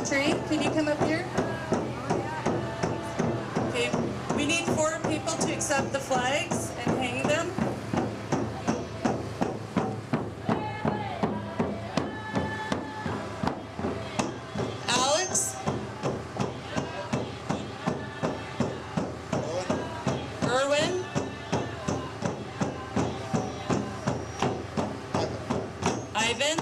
country. Can you come up here? Okay, we need 4 people to accept the flags and hang them. Alex? Erwin? Ivan?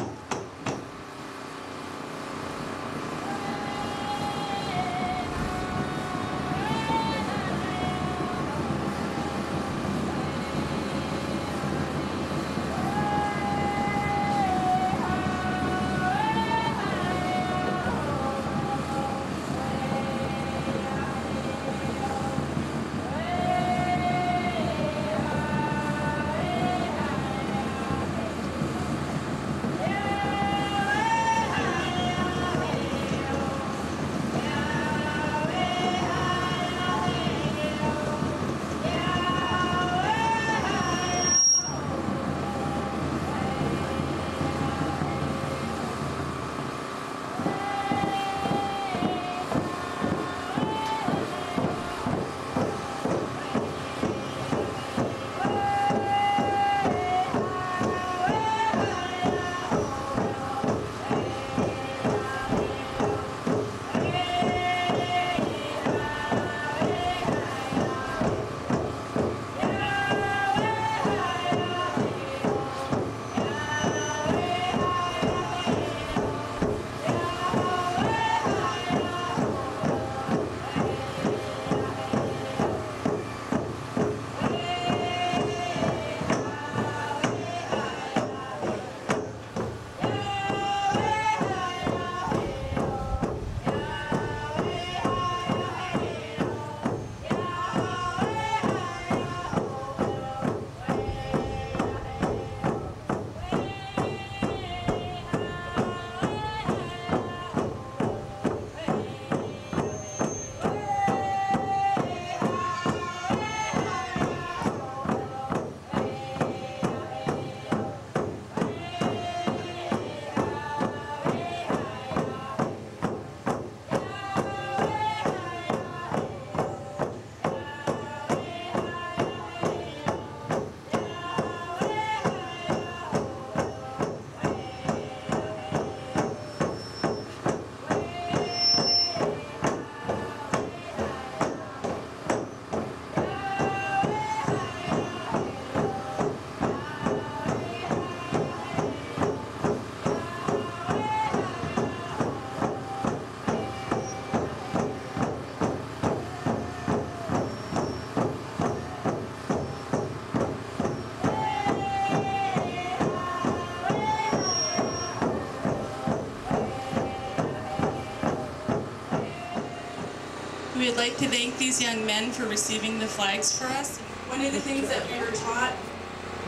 We would like to thank these young men for receiving the flags for us. One of the things that we were taught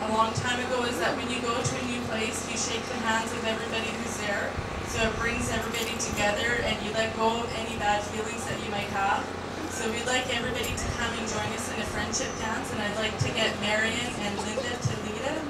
a long time ago is that when you go to a new place, you shake the hands of everybody who's there. So it brings everybody together and you let go of any bad feelings that you might have. So we'd like everybody to come and join us in a friendship dance, and I'd like to get Marion and Linda to lead it.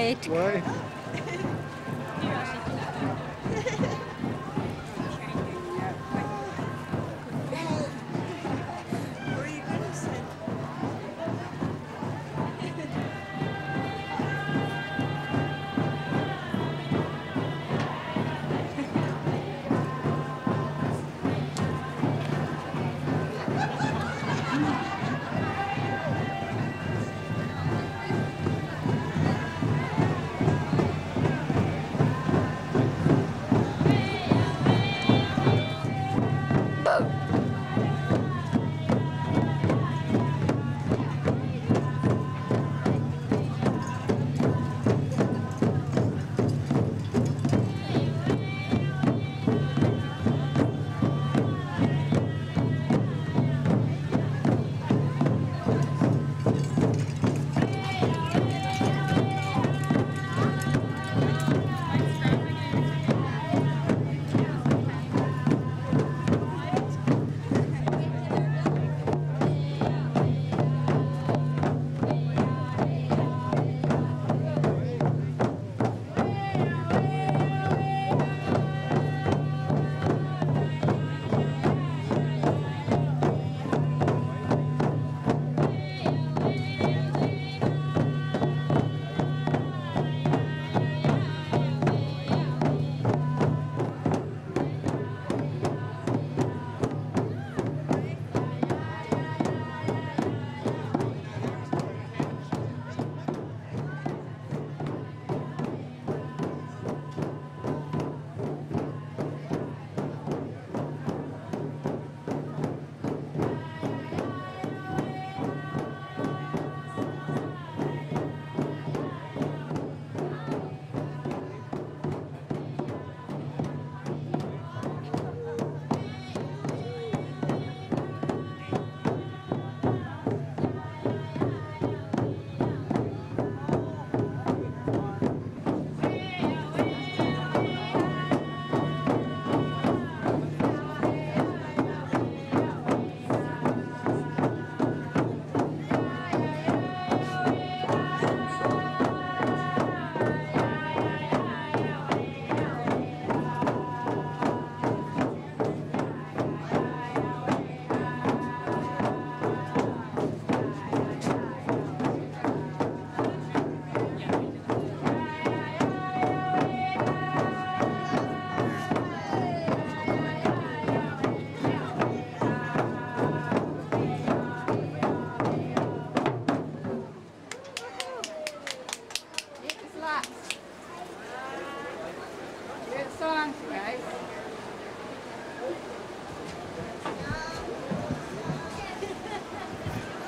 Wait. Why?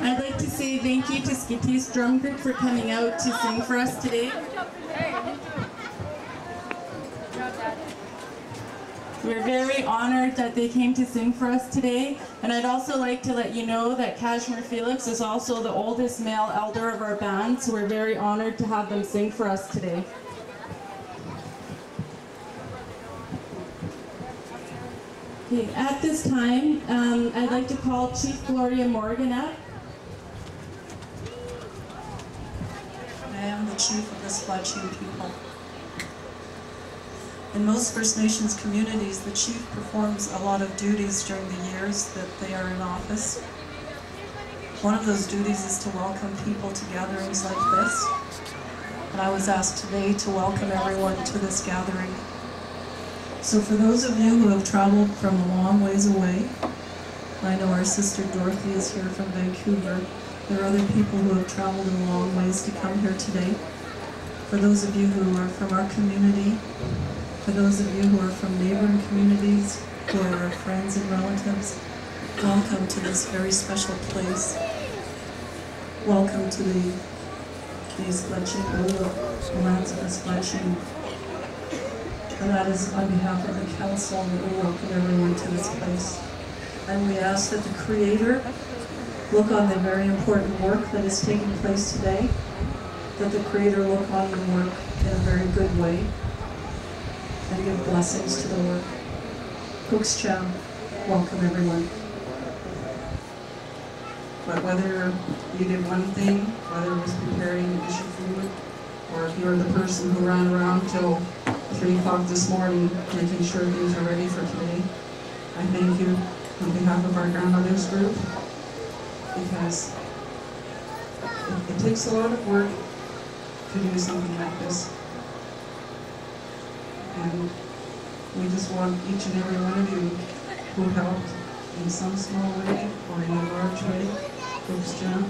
I'd like to say thank you to Skitty's Drum Group for coming out to sing for us today. We're very honored that they came to sing for us today, and I'd also like to let you know that Kashmir Felix is also the oldest male elder of our band, so we're very honored to have them sing for us today. Okay, at this time, I'd like to call Chief Gloria Morgan up. I am the chief of the Splatsin people. In most First Nations communities, the chief performs a lot of duties during the years that they are in office. One of those duties is to welcome people to gatherings like this. And I was asked today to welcome everyone to this gathering. So for those of you who have traveled from a long ways away, I know our sister Dorothy is here from Vancouver. There are other people who have traveled a long ways to come here today. For those of you who are from our community, for those of you who are from neighboring communities, who are our friends and relatives, welcome to this very special place. Welcome to the Splatsin, the lands of the Splatsin. And that is on behalf of the council that we welcome everyone to this place. And we ask that the Creator look on the very important work that is taking place today, that the Creator look on the work in a very good way, and give blessings to the work. Cookscham, welcome everyone. But whether you did one thing, whether it was preparing dish of food, or you're the person who ran around till 3 o'clock this morning making sure things are ready for today. I thank you on behalf of our grandmothers group, because it takes a lot of work to do something like this. And we just want each and every one of you who helped in some small way or in a large way. Thanks, John.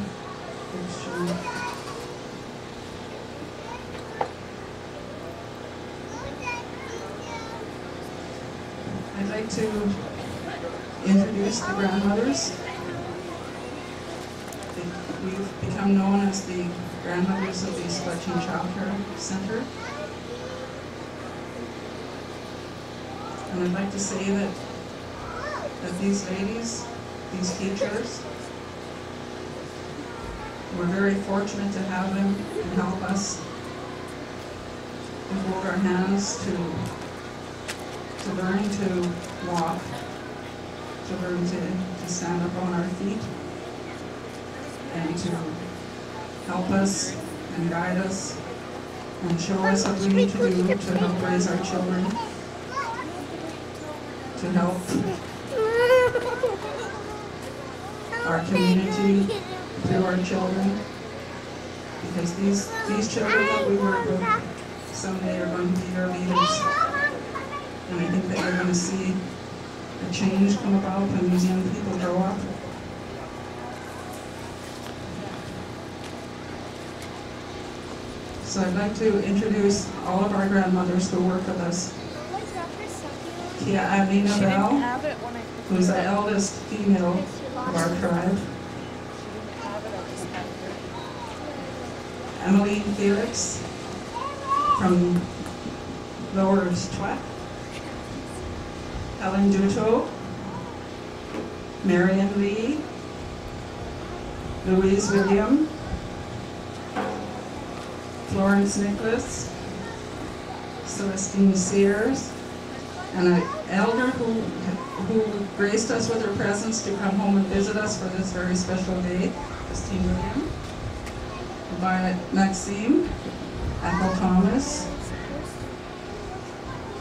Thanks, John. I'd like to introduce the grandmothers. We've become known as the grandmothers of the Splatsin Childcare Center. And I'd like to say that these ladies, these teachers, we're very fortunate to have them to help us, to hold our hands, to learn to walk, to learn to stand up on our feet, and to help us and guide us and show us what we need to do to help raise our children, to help our community through our children, because these children that we work with someday are going to be our leaders, and I think that you're going to see a change come about when these young people grow up. So I'd like to introduce all of our grandmothers who work with us. Kia Amina Bell, who's the eldest female of our tribe. Emily Felix from Lower Twat. Helen Duto, Marion Lee, Louise William, Florence Nicholas, Celestine Sears, and an elder who graced us with her presence to come home and visit us for this very special day, Christine William, Violet Maxime, Ethel Thomas.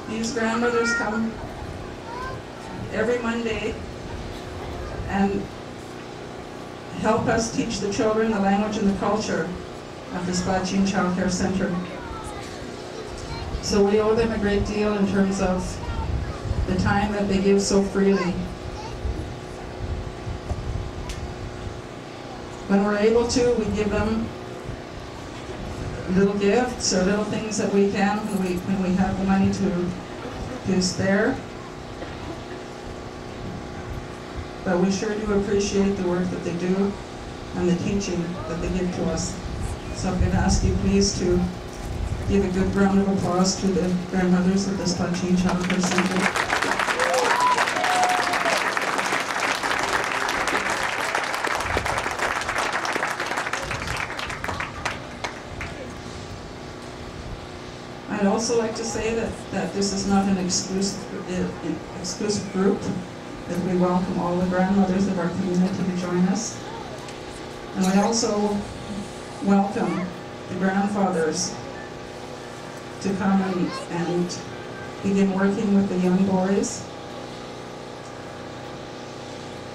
These grandmothers come every Monday and help us teach the children the language and the culture of the Splatsin Childcare Center. So we owe them a great deal in terms of the time that they give so freely. When we're able to, we give them little gifts or little things that we can when we have the money to spare. But we sure do appreciate the work that they do and the teaching that they give to us. So I'm going to ask you please to give a good round of applause to the grandmothers of the Splatsin Childcare Center. I'd also like to say that this is not an exclusive group, that we welcome all the grandmothers of our community to join us. And we also welcome the grandfathers to come and begin working with the young boys.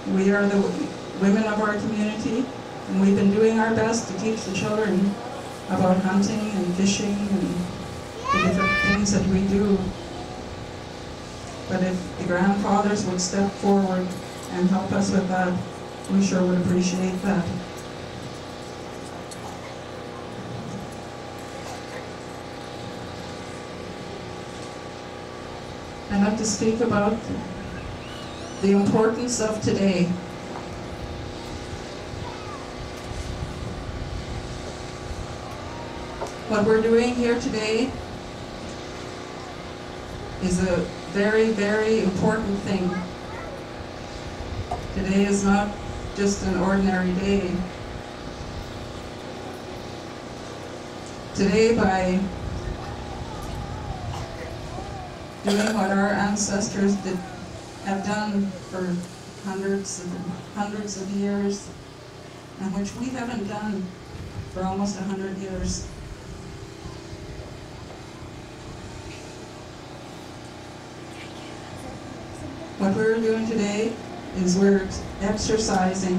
We are the women of our community, and we've been doing our best to teach the children about hunting and fishing and the different things that we do. But if the grandfathers would step forward and help us with that, we sure would appreciate that. I'd like to speak about the importance of today. What we're doing here today is a very, very important thing. Today is not just an ordinary day. Today, by doing what our ancestors have done for hundreds of years, and which we haven't done for almost 100 years, What we're doing today is we're exercising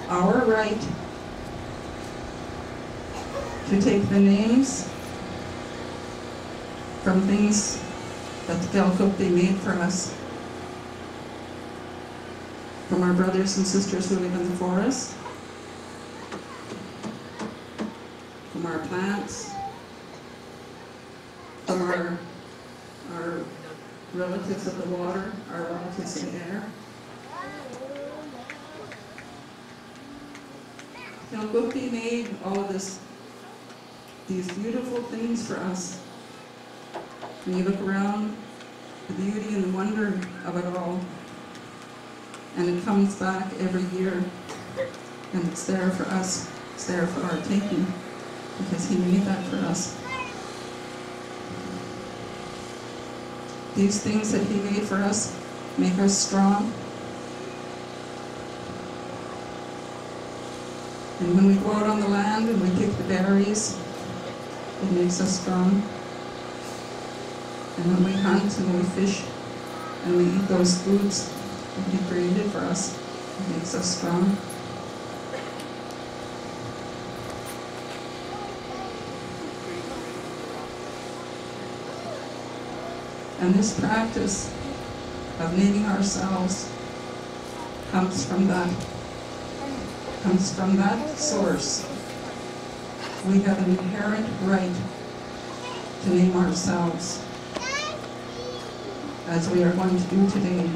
our right to take the names from things that the Galcupti made for us, from our brothers and sisters who live in the forest, from our plants, from our relatives of the water, our relatives in the air. Galcupti made all of these beautiful things for us. When you look around, the beauty and the wonder of it all, and it comes back every year, and it's there for us, it's there for our taking, because he made that for us. These things that he made for us make us strong. And when we go out on the land and we pick the berries, it makes us strong. And when we hunt and we fish and we eat those foods that he created for us, it makes us strong. And this practice of naming ourselves comes from that source. We have an inherent right to name ourselves, as we are going to do today.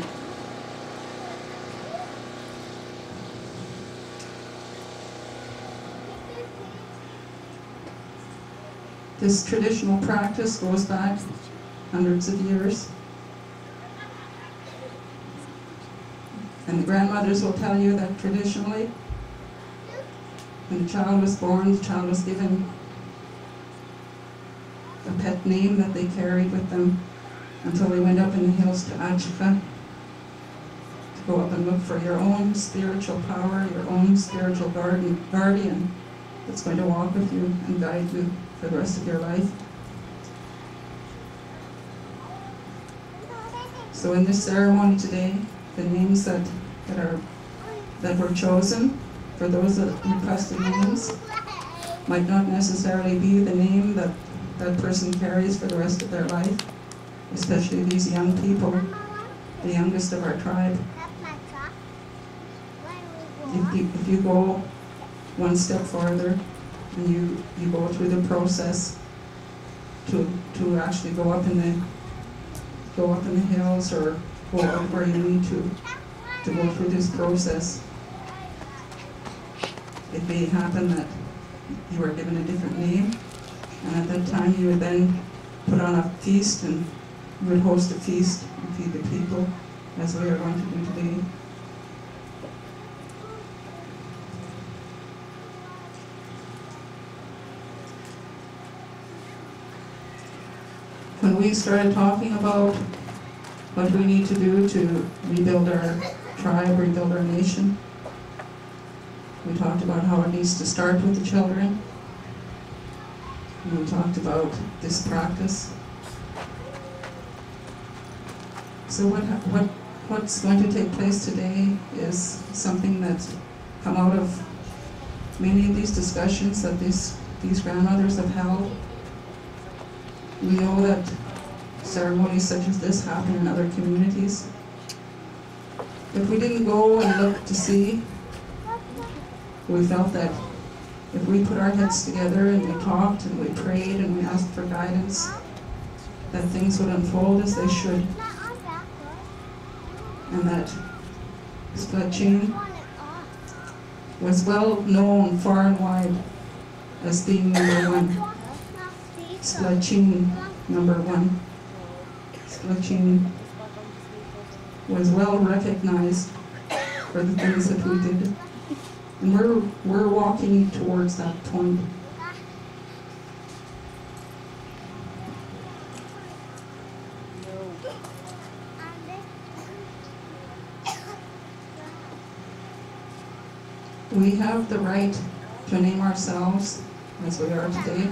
This traditional practice goes back hundreds of years. And the grandmothers will tell you that traditionally, when a child was born, the child was given a pet name that they carried with them until they went up in the hills to Achka, to go up and look for your own spiritual power, your own spiritual guardian that's going to walk with you and guide you for the rest of your life. So in this ceremony today, the names that were chosen, for those that requested names, might not necessarily be the name that that person carries for the rest of their life, especially these young people, the youngest of our tribe. If you go one step farther and you go through the process to actually go up in the hills or go out where you need to go through this process, it may happen that you are given a different name, and at that time you would then put on a feast, and you would host a feast and feed the people, as we are going to do today. When we started talking about what we need to do to rebuild our tribe, rebuild our nation, we talked about how it needs to start with the children. And we talked about this practice. So what's going to take place today is something that's come out of many of these discussions that these grandmothers have held. We know that ceremonies such as this happen in other communities. If we didn't go and look to see, we felt that if we put our heads together and we talked and we prayed and we asked for guidance, that things would unfold as they should. And that Splatsin was well known far and wide as being number one. Splatsin, number one. Splatsin was well recognized for the things that we did. And we're walking towards that point. We have the right to name ourselves as we are today.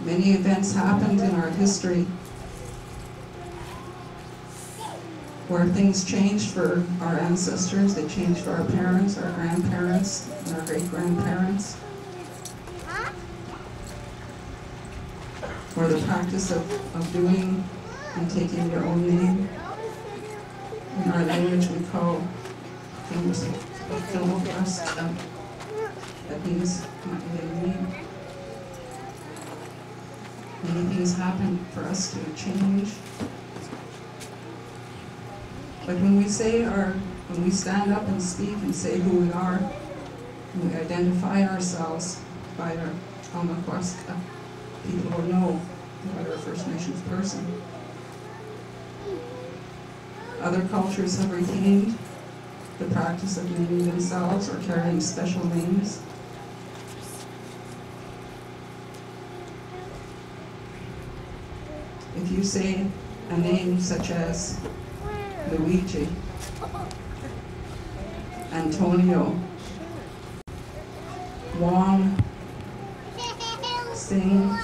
Many events happened in our history where things changed for our ancestors, they changed for our parents, our grandparents, and our great-grandparents. Or the practice of doing and taking your own name. In our language we call things that means my name. Many things happen for us to change. But when we stand up and speak and say who we are, and we identify ourselves by our Almakwaska, people will know that we're a First Nations person. Other cultures have retained the practice of naming themselves or carrying special names. If you say a name such as Luigi, Antonio, Wong, Singh,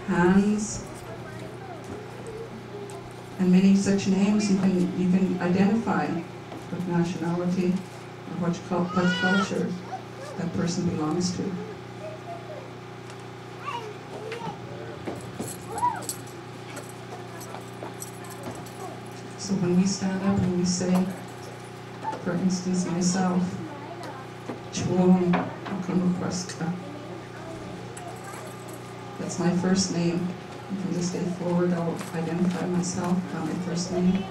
Hans, and many such names, you can identify what nationality or what culture that person belongs to. So when we stand up and we say, for instance, myself, Chwong Akamukwaska, that's my first name. And from this day forward, I'll identify myself by my first name,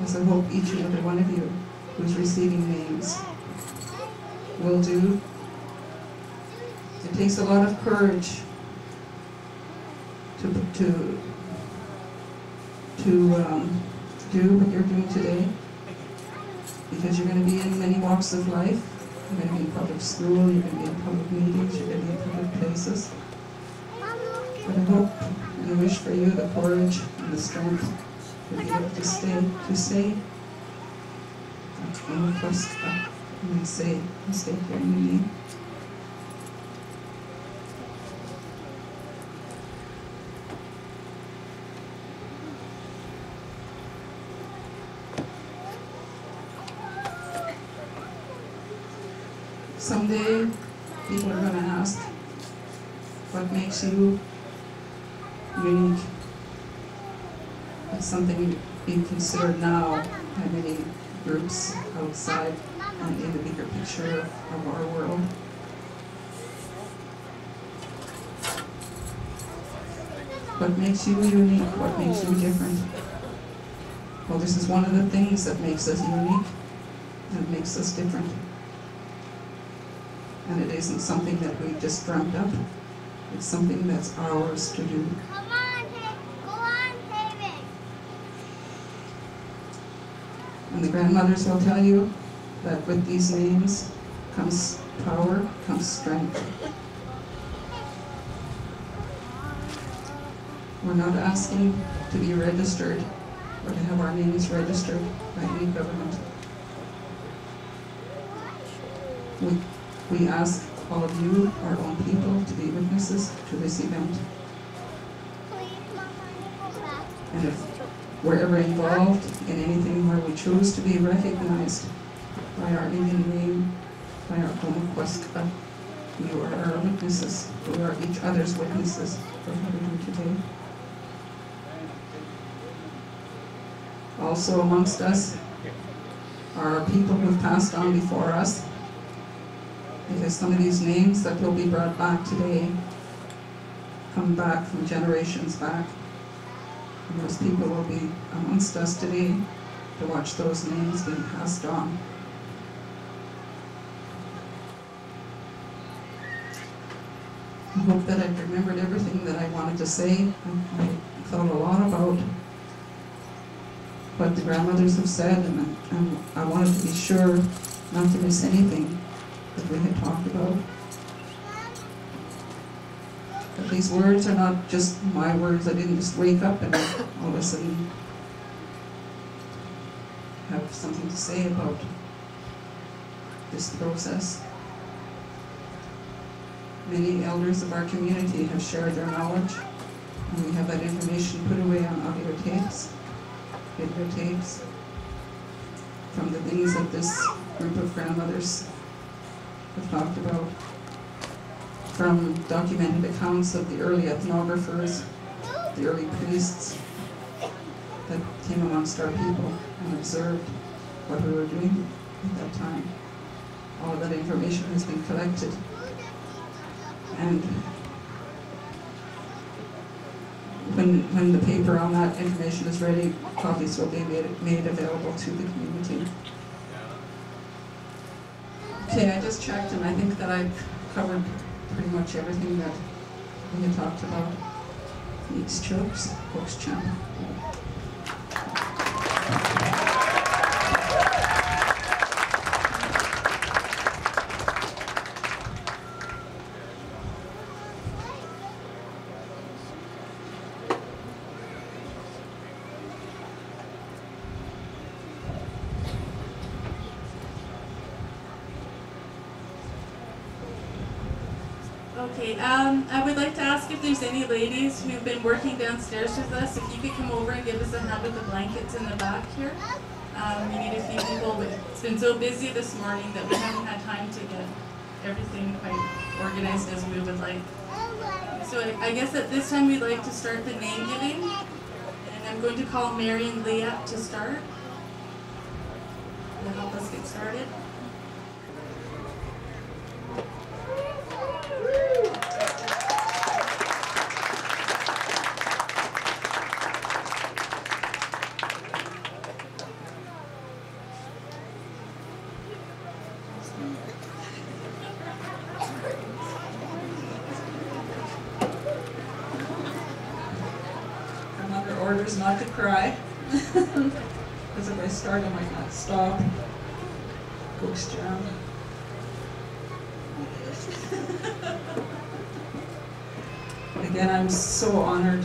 as I hope each and every one of you who's receiving names will do. It takes a lot of courage to do what you're doing today, because you're going to be in many walks of life. You're going to be in public school, you're going to be in public meetings, you're going to be in public places. But I hope and I wish for you the courage and the strength to be able to say, and say, mistake your name. Someday, people are going to ask, what makes you unique? It's something being considered now by many groups outside and in the bigger picture of our world. What makes you unique? What makes you different? Well, this is one of the things that makes us unique and makes us different. And it isn't something that we just dreamt up. It's something that's ours to do. Come on, go on, David. And the grandmothers will tell you that with these names comes power, comes strength. We're not asking to be registered or to have our names registered by any government. We ask all of you, our own people, to be witnesses to this event. And if we're ever involved in anything where we choose to be recognized by our Indian name, by our Omakwaska, you are our witnesses. We are each other's witnesses for what we do today. Also amongst us are people who've passed on before us, because some of these names that will be brought back today come back from generations back. And those people will be amongst us today to watch those names being passed on. I hope that I've remembered everything that I wanted to say. I thought a lot about what the grandmothers have said, and I wanted to be sure not to miss anything that we had talked about. But these words are not just my words. I didn't just wake up and all of a sudden have something to say about this process. Many elders of our community have shared their knowledge, and we have that information put away on audio tapes. videotapes from the things that this group of grandmothers have talked about, from documented accounts of the early ethnographers, the early priests that came amongst our people and observed what we were doing at that time. All of that information has been collected, and when the paper on that information is ready, copies will be made available to the community. Okay, I just checked and I think that I've covered pretty much everything that we had talked about. Needs chokes, hooks champ. Okay, I would like to ask if there's any ladies who've been working downstairs with us, if you could come over and give us a hand with the blankets in the back here. We need a few people. It's been so busy this morning that we haven't had time to get everything quite organized as we would like. So I guess at this time we'd like to start the name giving, and I'm going to call Mary and Leah to start. To help us get started. I'm under orders not to cry, because if I start I might not stop. Cook's jam. Again, I'm so honored.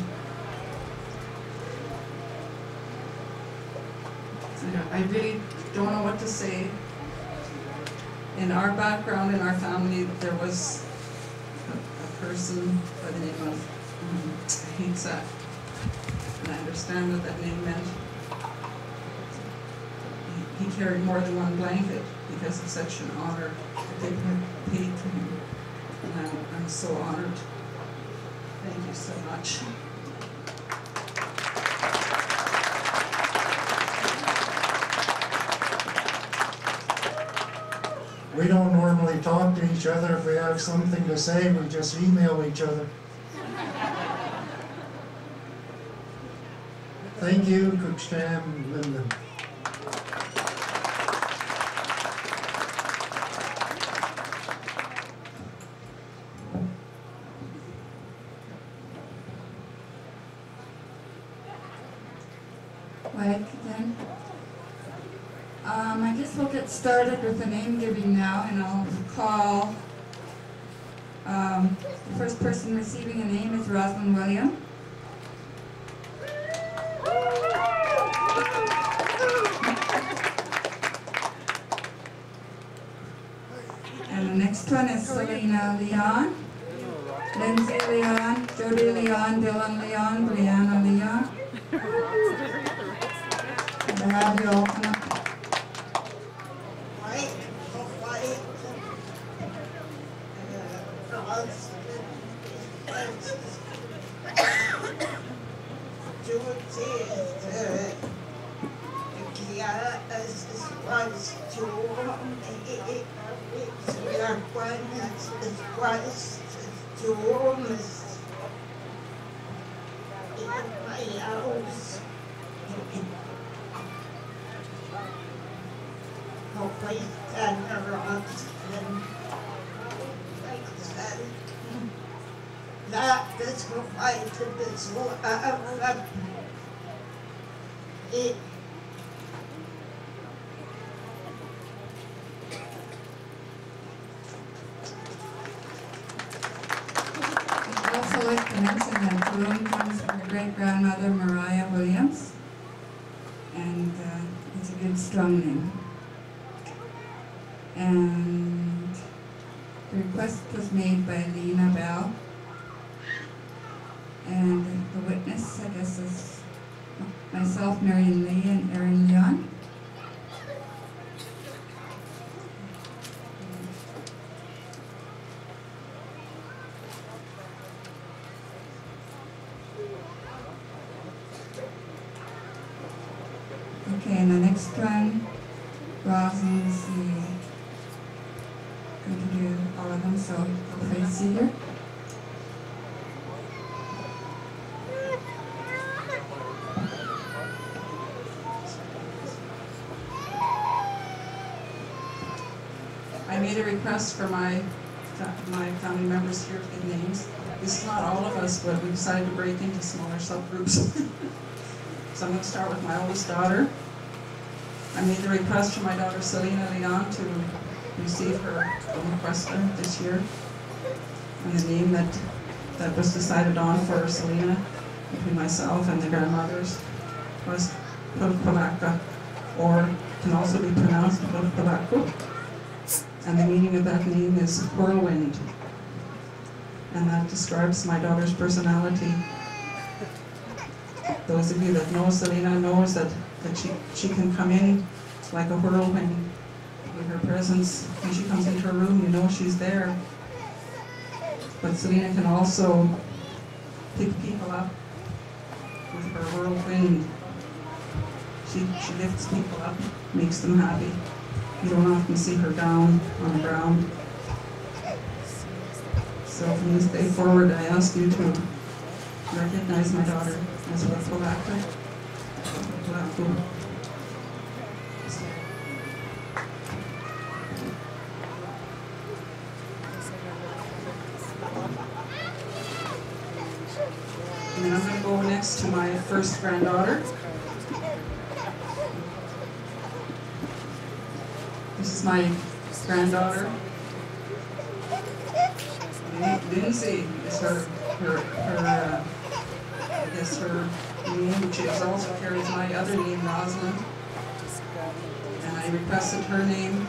I really don't know what to say. In our background, in our family, there was a person by the name of Ahitsa, and I understand what that name meant. He carried more than one blanket because of such an honor that they paid to him, and I'm so honored. Thank you so much. We don't normally talk to each other. If we have something to say, we just email each other. Thank you, Cookstram and Lyndon. Right, then. I guess we'll get started with the name giving now, and I'll call the first person receiving a name is Rosalind William. And the next one is Selena Leon, Lindsay Leon, Jody Leon, Dylan Leon, Brianna Leon. And I have you all come up. Also like to mention that Bloom comes from her great-grandmother Mariah Williams, and it's a good strong name. And the request was made by Lena Bell, and the witness, I guess, is myself, Marion Lee, and Erin Leon. Okay, and the next one, Rosalind's going to do all of them, so go face here. I made a request for my family members here to give names. This is not all of us, but we decided to break into smaller subgroups. So I'm going to start with my oldest daughter. I made the request for my daughter Selena Leon to receive her Cuesta this year. And the name that was decided on for Selena between myself and the grandmothers was Pulpalaka, or can also be pronounced Pulpalaku. And the meaning of that name is whirlwind. And that describes my daughter's personality. Those of you that know Selena knows that she can come in like a whirlwind with her presence. When she comes into her room, you know she's there. But Selena can also pick people up with her whirlwind. She lifts people up, makes them happy. You don't often see her down on the ground. So from this day forward, I ask you to recognize my daughter as Pulpalaka. And then I'm going to go next to my first granddaughter. This is my granddaughter. Lindsay is her name. She also carries my other name, Rosalind. And I requested her name.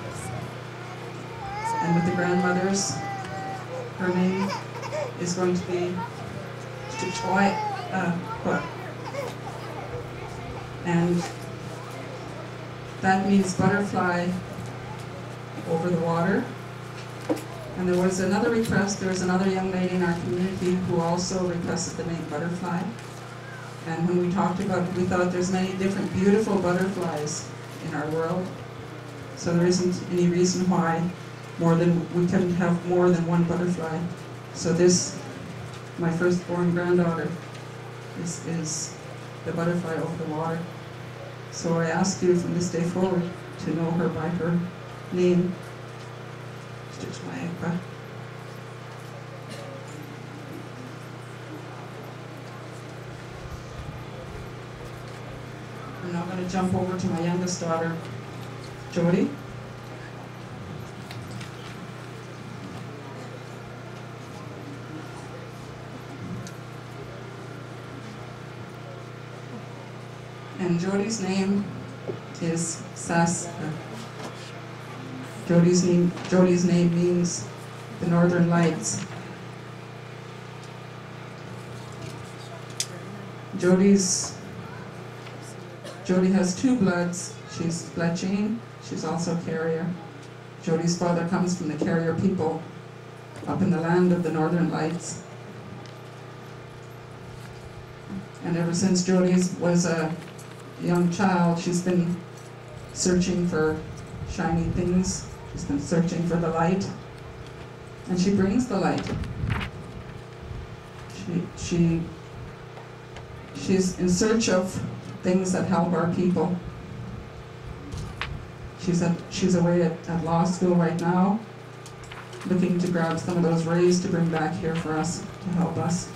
And with the grandmothers, her name is going to be and that means butterfly over the water. And there was another request, there was another young lady in our community who also requested the name Butterfly. And when we talked about it, we thought there's many different beautiful butterflies in our world. So there isn't any reason why we couldn't have more than one butterfly. So this, my firstborn granddaughter, is the butterfly over the water. So I ask you from this day forward to know her by her name. I'm now going to jump over to my youngest daughter, Jody. And Jody's name is Saska. Jody's name means the Northern Lights. Jody has two bloods. She's Splatsin. She's also carrier. Jody's father comes from the carrier people up in the land of the Northern Lights. And ever since Jody was a young child, she's been searching for shiny things. She's been searching for the light, and she brings the light. She's in search of things that help our people. She's away at law school right now, looking to grab some of those rays to bring back here for us to help us.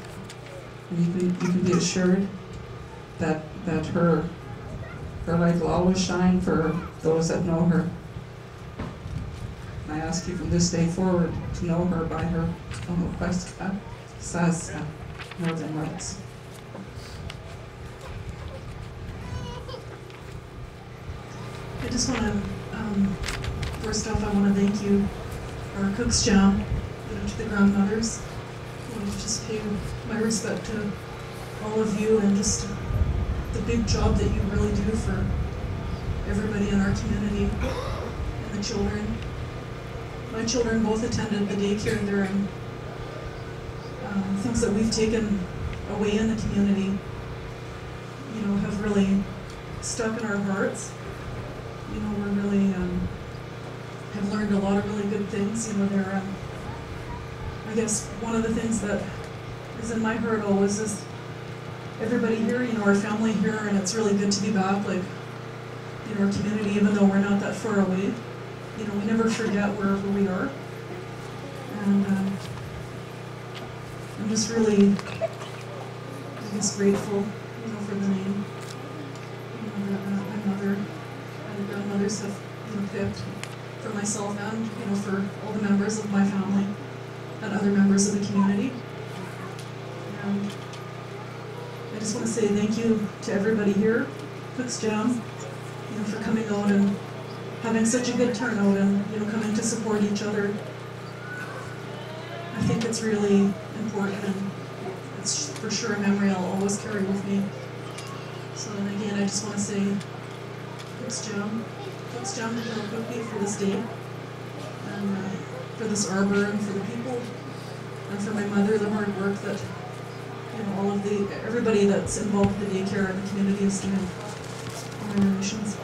And you can be assured that her light will always shine for those that know her. I ask you from this day forward to know her by her Cuesta Northern Lights. I just want to, first off, I want to thank you, our Cook's Jam, to the grandmothers. I want to just pay my respect to all of you and just the big job that you really do for everybody in our community and the children. My children both attended the daycare there, and things that we've taken away in the community, have really stuck in our hearts. We're really have learned a lot of really good things. They're I guess one of the things that is in my heart always is everybody here, our family here, and it's really good to be back, like, our community, even though we're not that far away. We never forget wherever we are. And I'm just really, I guess, grateful, for the name, that my mother and grandmothers have, picked for myself and, for all the members of my family and other members of the community. And I just want to say thank you to everybody here, Cook's Jam, for coming out and having such a good turnout and, coming to support each other. I think it's really important, and it's for sure a memory I'll always carry with me. So, and again, I just want to say Cook's Jam with me for this day, and for this arbor, and for the people, and for my mother, the hard work that all of everybody that's involved in the daycare and the community is doing. All generations.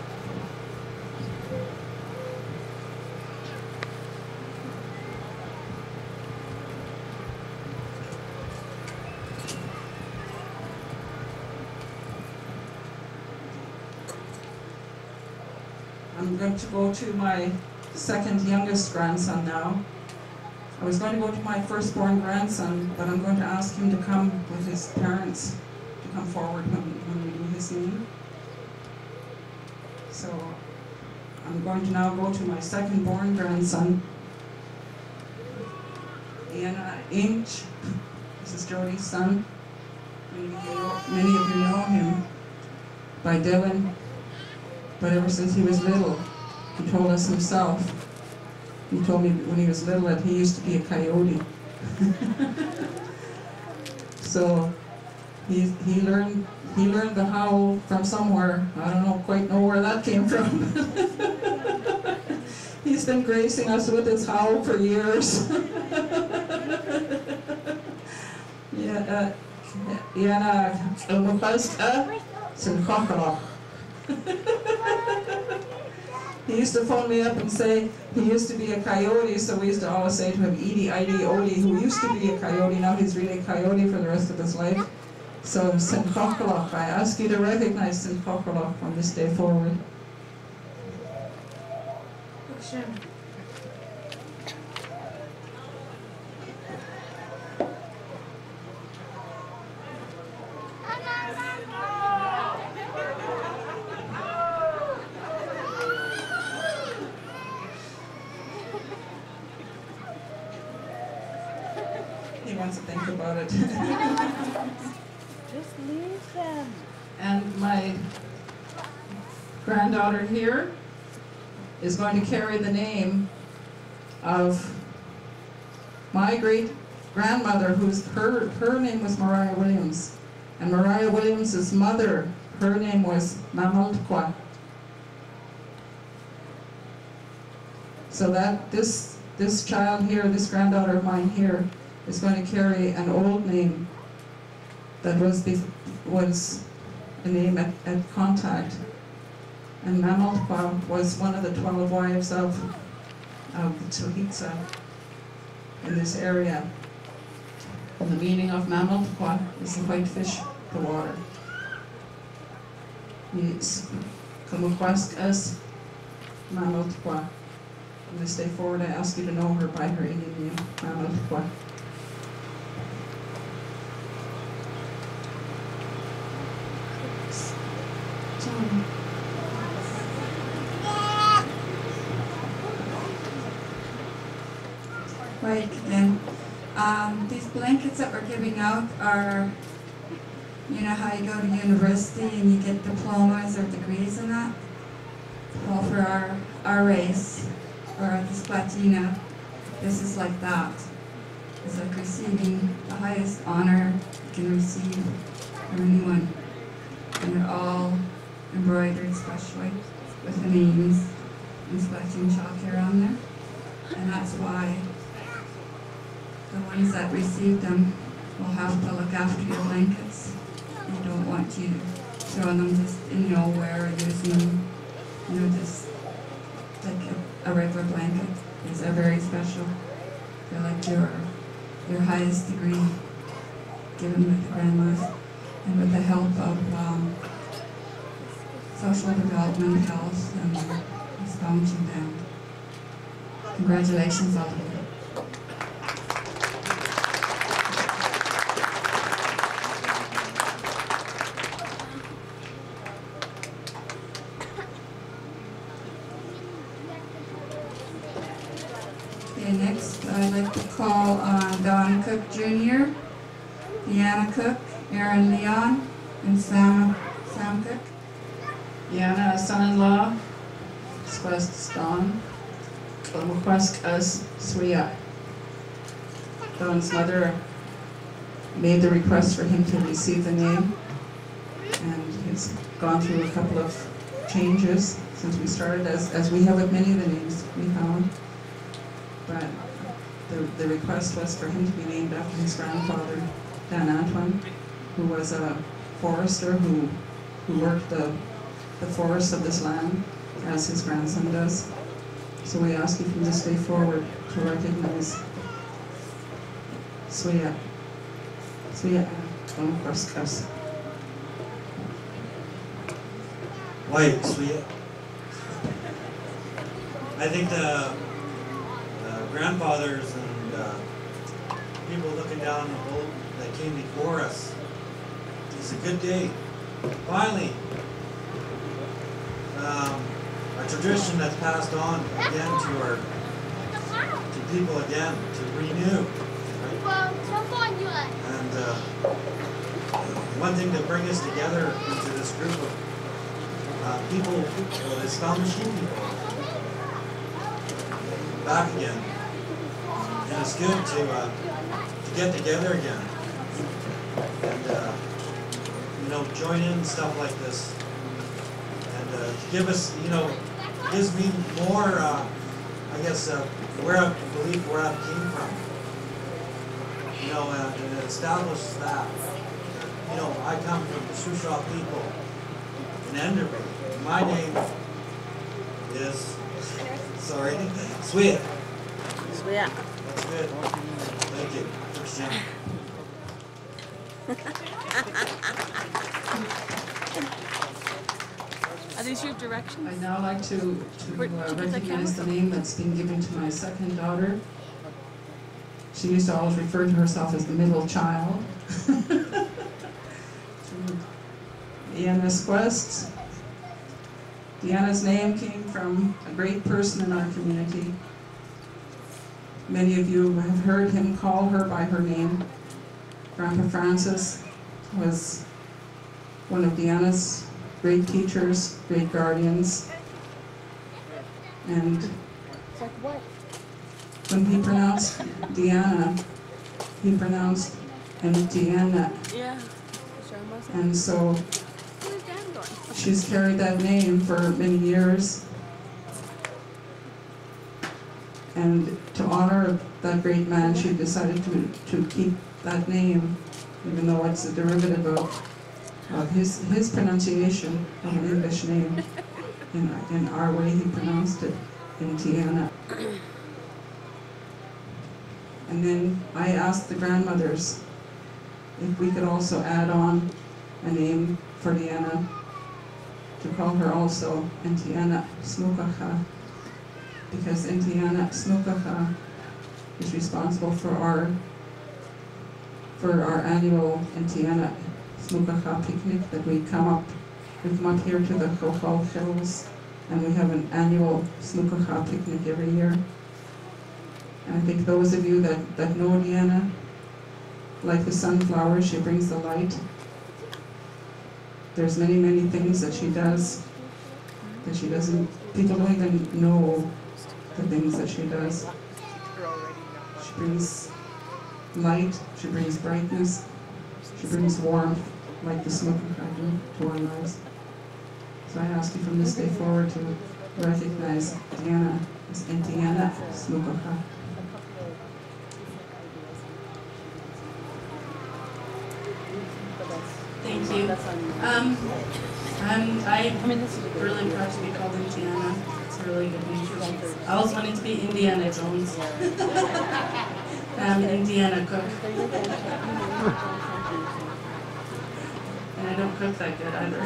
I'm going to go to my second youngest grandson now. I was going to go to my firstborn grandson, but I'm going to ask him to come with his parents, to come forward when we do his name. So I'm going to now go to my second-born grandson, Inch. This is Jody's son. Many of you know him by Dylan. But ever since he was little, he told us himself. He told me when he was little that he used to be a coyote. So he learned the howl from somewhere. I don't quite know where that came from. He's been gracing us with his howl for years. He used to phone me up and say he used to be a coyote, so we used to always say to him, Edie, Idi, Odie, who used to be a coyote, now he's really a coyote for the rest of his life. So, Tsm7aksaltn, I ask you to recognize Tsm7aksaltn from this day forward. He wants to think about it. Just leave them. And my granddaughter here is going to carry the name of my great-grandmother, her name was Mariah Williams. And Mariah Williams' mother, her name was Mamaltkwa. So that this child here, this granddaughter of mine here, is going to carry an old name that was a name at contact. And Mamaltkwa was one of the 12 wives of the Tsohitsa in this area. And the meaning of Mamaltkwa is the white fish, the water. Yes. Kamukwaskas Mamaltkwa. From this day forward, I ask you to know her by her Indian name, Mamaltkwa. Right, then. These blankets that we're giving out are, you know how you go to university and you get diplomas or degrees in that? Well, for our race, or the Splatina, this is like that. It's like receiving the highest honor you can receive from anyone. and they're all embroidered, especially with the names in Splatsin chalk here on there. And that's why the ones that receive them will have to look after your blankets. They don't want you throwing them just in nowhere or using them, just like a regular blanket. These are very special. They're like your highest degree given with the grandmas and with the help of social development, health, and the Splatsin band. Congratulations, all of you. Okay, next I'd like to call on Don Cook Jr., Deanna Cook, Aaron Leon, and Sam Cook. Yana, son-in-law, Splatsin Don, Tsm7aksaltn. Don's mother made the request for him to receive the name, and he's gone through a couple of changes since we started, as we have with many of the names we found. But the request was for him to be named after his grandfather, Dan Antoine, who was a forester who worked the forests of this land, as his grandson does. So we ask you from this day forward to recognize Tsm7aksaltn. White, Tsm7ak. I think the grandfathers and people looking down the road that came before us, it's a good day. Finally, a tradition that's passed on again to people again, to renew. Right? And one thing to bring us together into this group of people is Splatsin people back again. And it's good to get together again and join in stuff like this. And to give us, gives me more, where I believe where I came from. And it establishes that. I come from the Shusha people in Enderby. My name is, Tsm7ak. That's good. Thank you. First Jen. Are these your directions? I'd now like to recognize the name that's been given to my second daughter. She used to always refer to herself as the middle child. Deanna's quest. Deanna's name came from a great person in our community. Many of you have heard him call her by her name. Grandpa Francis was one of Deanna's great teachers, great guardians. And when he pronounced Deanna, he pronounced Deanna. Yeah. And so she's carried that name for many years. And to honor that great man, she decided to keep that name, even though it's a derivative of his pronunciation of an English name. In our way, he pronounced it in Tiana. And then I asked the grandmothers if we could also add on a name for Deanna, to call her also Entiana Tsm7aksaltn, because Entiana Tsm7aksaltn is responsible for our annual Entiana Tsm7aksaltn picnic that we come up here to the Cochal Hills, and we have an annual Tsm7aksaltn picnic every year. And I think those of you that know Deanna, like the sunflower, she brings the light. There's many, many things that she does that she doesn't, people don't even know the things that she does. She brings light, she brings brightness, she brings warmth, like the Tsm7aksaltn do to our lives. So I ask you from this day forward to recognize Diana as Diana Tsm7aksaltn. Thank you. I'm really proud to be called Indiana. It's a really good name for me. I always wanted to be Indiana Jones. I'm Indiana cook. And I don't cook that good either.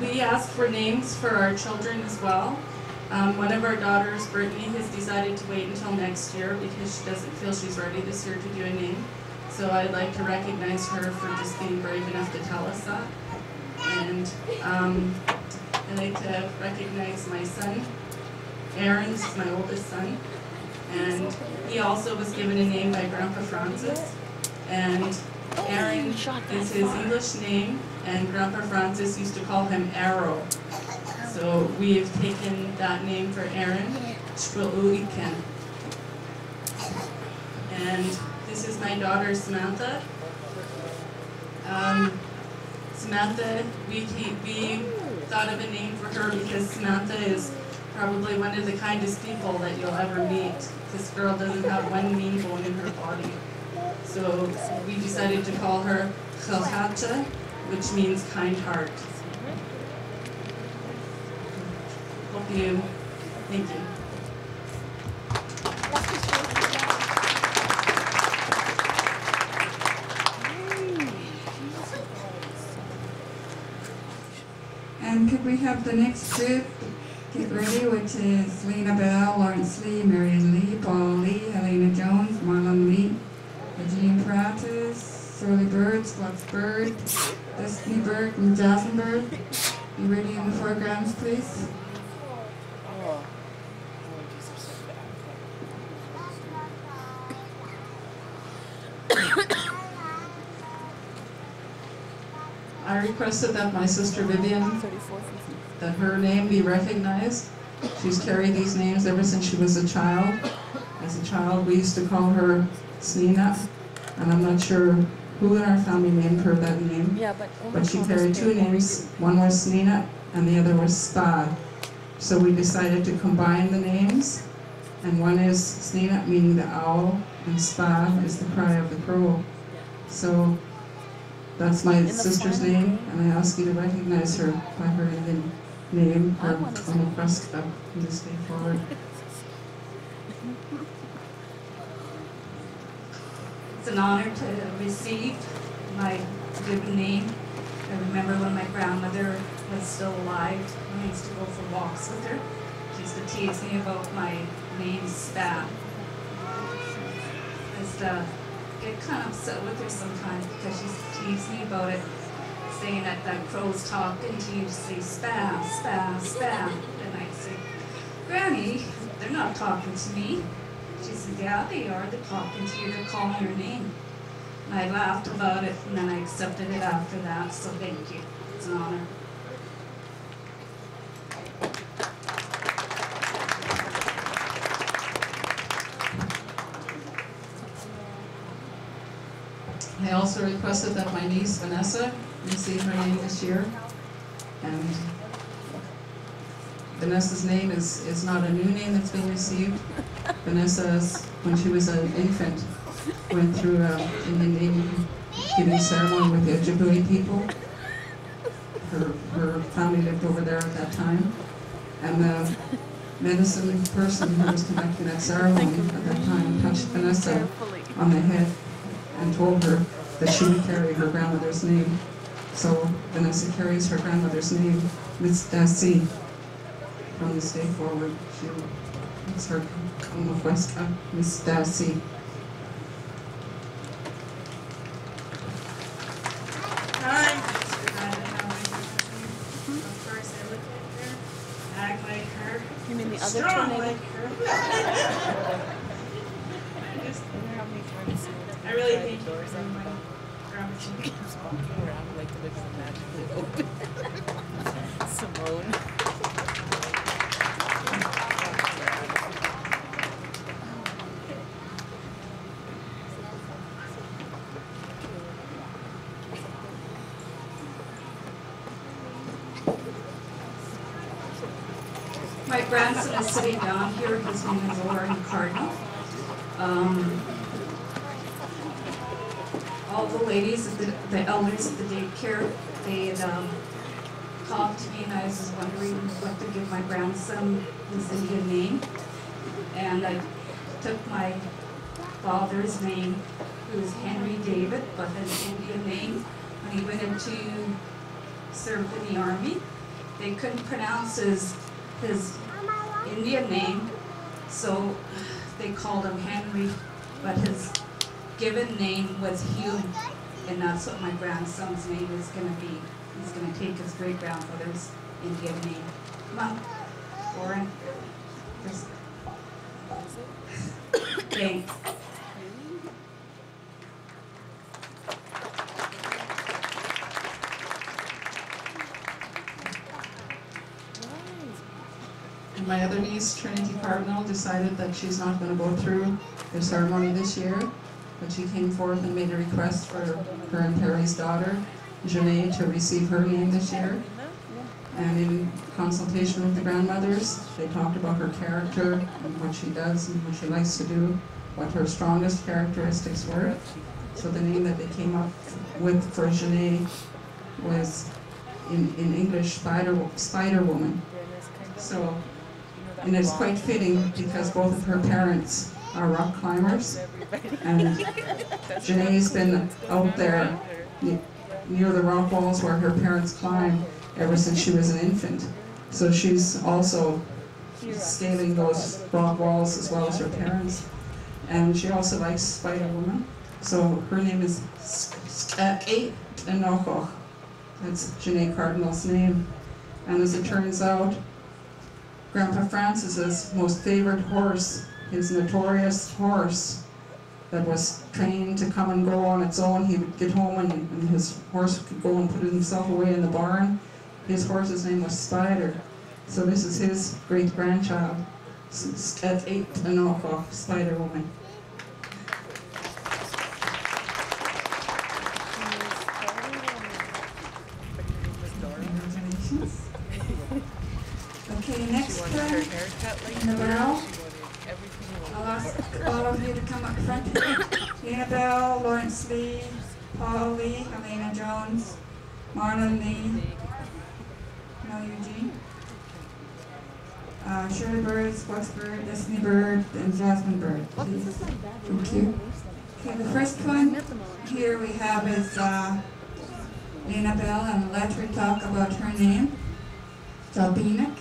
We asked for names for our children as well. One of our daughters, Brittany, has decided to wait until next year because she doesn't feel she's ready this year to do a name. So I'd like to recognize her for just being brave enough to tell us that. And I'd like to recognize my son, Aaron. This is my oldest son. And he also was given a name by Grandpa Francis. And Aaron is his English name, and Grandpa Francis used to call him Arrow. So we have taken that name for Aaron, Splatsin. And this is my daughter Samantha. Samantha, we thought of a name for her because Samantha is probably one of the kindest people that you'll ever meet. This girl doesn't have one mean bone in her body. So we decided to call her Chalchacha, which means kind heart. Hope you, thank you. And could we have the next group get ready, which is Lena Bell, Lawrence Lee, Marion Lee, Paul Lee, Helena Jones, Marlon Lee, Eugene Pratis, Shirley Bird, Scott Bird, Destiny Bird, and Jasmine Bird. Be ready in the foregrounds, please. I requested that my sister Vivian, that her name be recognized. She's carried these names ever since she was a child. As a child, we used to call her Snina, and I'm not sure who in our family named her that name, but she carried two names. One was Snina, and the other was Spa. So we decided to combine the names, and one is Snina, meaning the owl, and Spa is the cry of the crow. So that's my sister's name, and I ask you to recognize her by her Indian name, her Omakwaska, from this day forward. It's an honor to receive my given name. I remember when my grandmother was still alive, when I used to go for walks with her. She used to tease me about my name, Spa. I used to get kind of upset with her sometimes because she used to tease me about it, saying that crows talking to you, to say Spa, Spa, Spa. And I'd say, Granny, they're not talking to me. She said, yeah, they are. They're talking to you. They're calling your name. And I laughed about it, and then I accepted it after that, so thank you. It's an honor. I also requested that my niece Vanessa receive her name this year. And Vanessa's name is not a new name that's been received. Vanessa, when she was an infant, went through an Indian name giving ceremony with the Ojibwe people. Her family lived over there at that time. And the medicine person who was conducting that ceremony at that time touched Vanessa on the head and told her that she would carry her grandmother's name. So Vanessa carries her grandmother's name, Miss Dasi. From this day forward, it's her Omakwaska, Miss Dasi. Hi. Of course, I look like her, act like her, You mean the other strong tornado? like her. I really thank you for my gratitude. Walking around like the lips are magically open. Simone. My grandson is sitting down here. His name is Lauren Cardinal. All the ladies, the elders at the daycare, they had called to me, and I was wondering what to give my grandson his Indian name. And I took my father's name, who was Henry David, but an Indian name. When he went into served in the army, they couldn't pronounce his Indian name, so they called him Henry, but his given name was Hugh, and that's what my grandson's name is going to be. He's going to take his great-grandfather's Indian name. Come on, Lauren. Thanks. And my other niece, Trinity Cardinal, decided that she's not going to go through the ceremony this year, but she came forth and made a request for her and Perry's daughter, Janae, to receive her name this year. And in consultation with the grandmothers, they talked about her character and what she does and what she likes to do, what her strongest characteristics were. So the name that they came up with for Janae was, in English, Spider Woman. So, and it's quite fitting because both of her parents are rock climbers, and Janae's been out there near the rock walls where her parents climb ever since she was an infant. So she's also scaling those rock walls as well as her parents. And she also likes Spider Woman. So her name is Splatsin Tsm7aksaltn. That's Janae Cardinal's name. And as it turns out, Grandpa Francis's most favorite horse, his notorious horse that was trained to come and go on its own, he would get home and his horse could go and put himself away in the barn. His horse's name was Spider. So this is his great-grandchild, Splatsin Tsm7aksaltn, Spider Woman. Okay, next one, in the barrel. I'll ask all of you to come up front here. Annabelle, Lawrence Lee, Paul Lee, Elena Jones, Marlon Lee, Mel Eugene, Shirley Bird, Squawks Bird, Destiny Bird, and Jasmine Bird. Please. Thank you. Okay, the first one here we have is Lena Bell, and let her talk about her name, Jalbinik.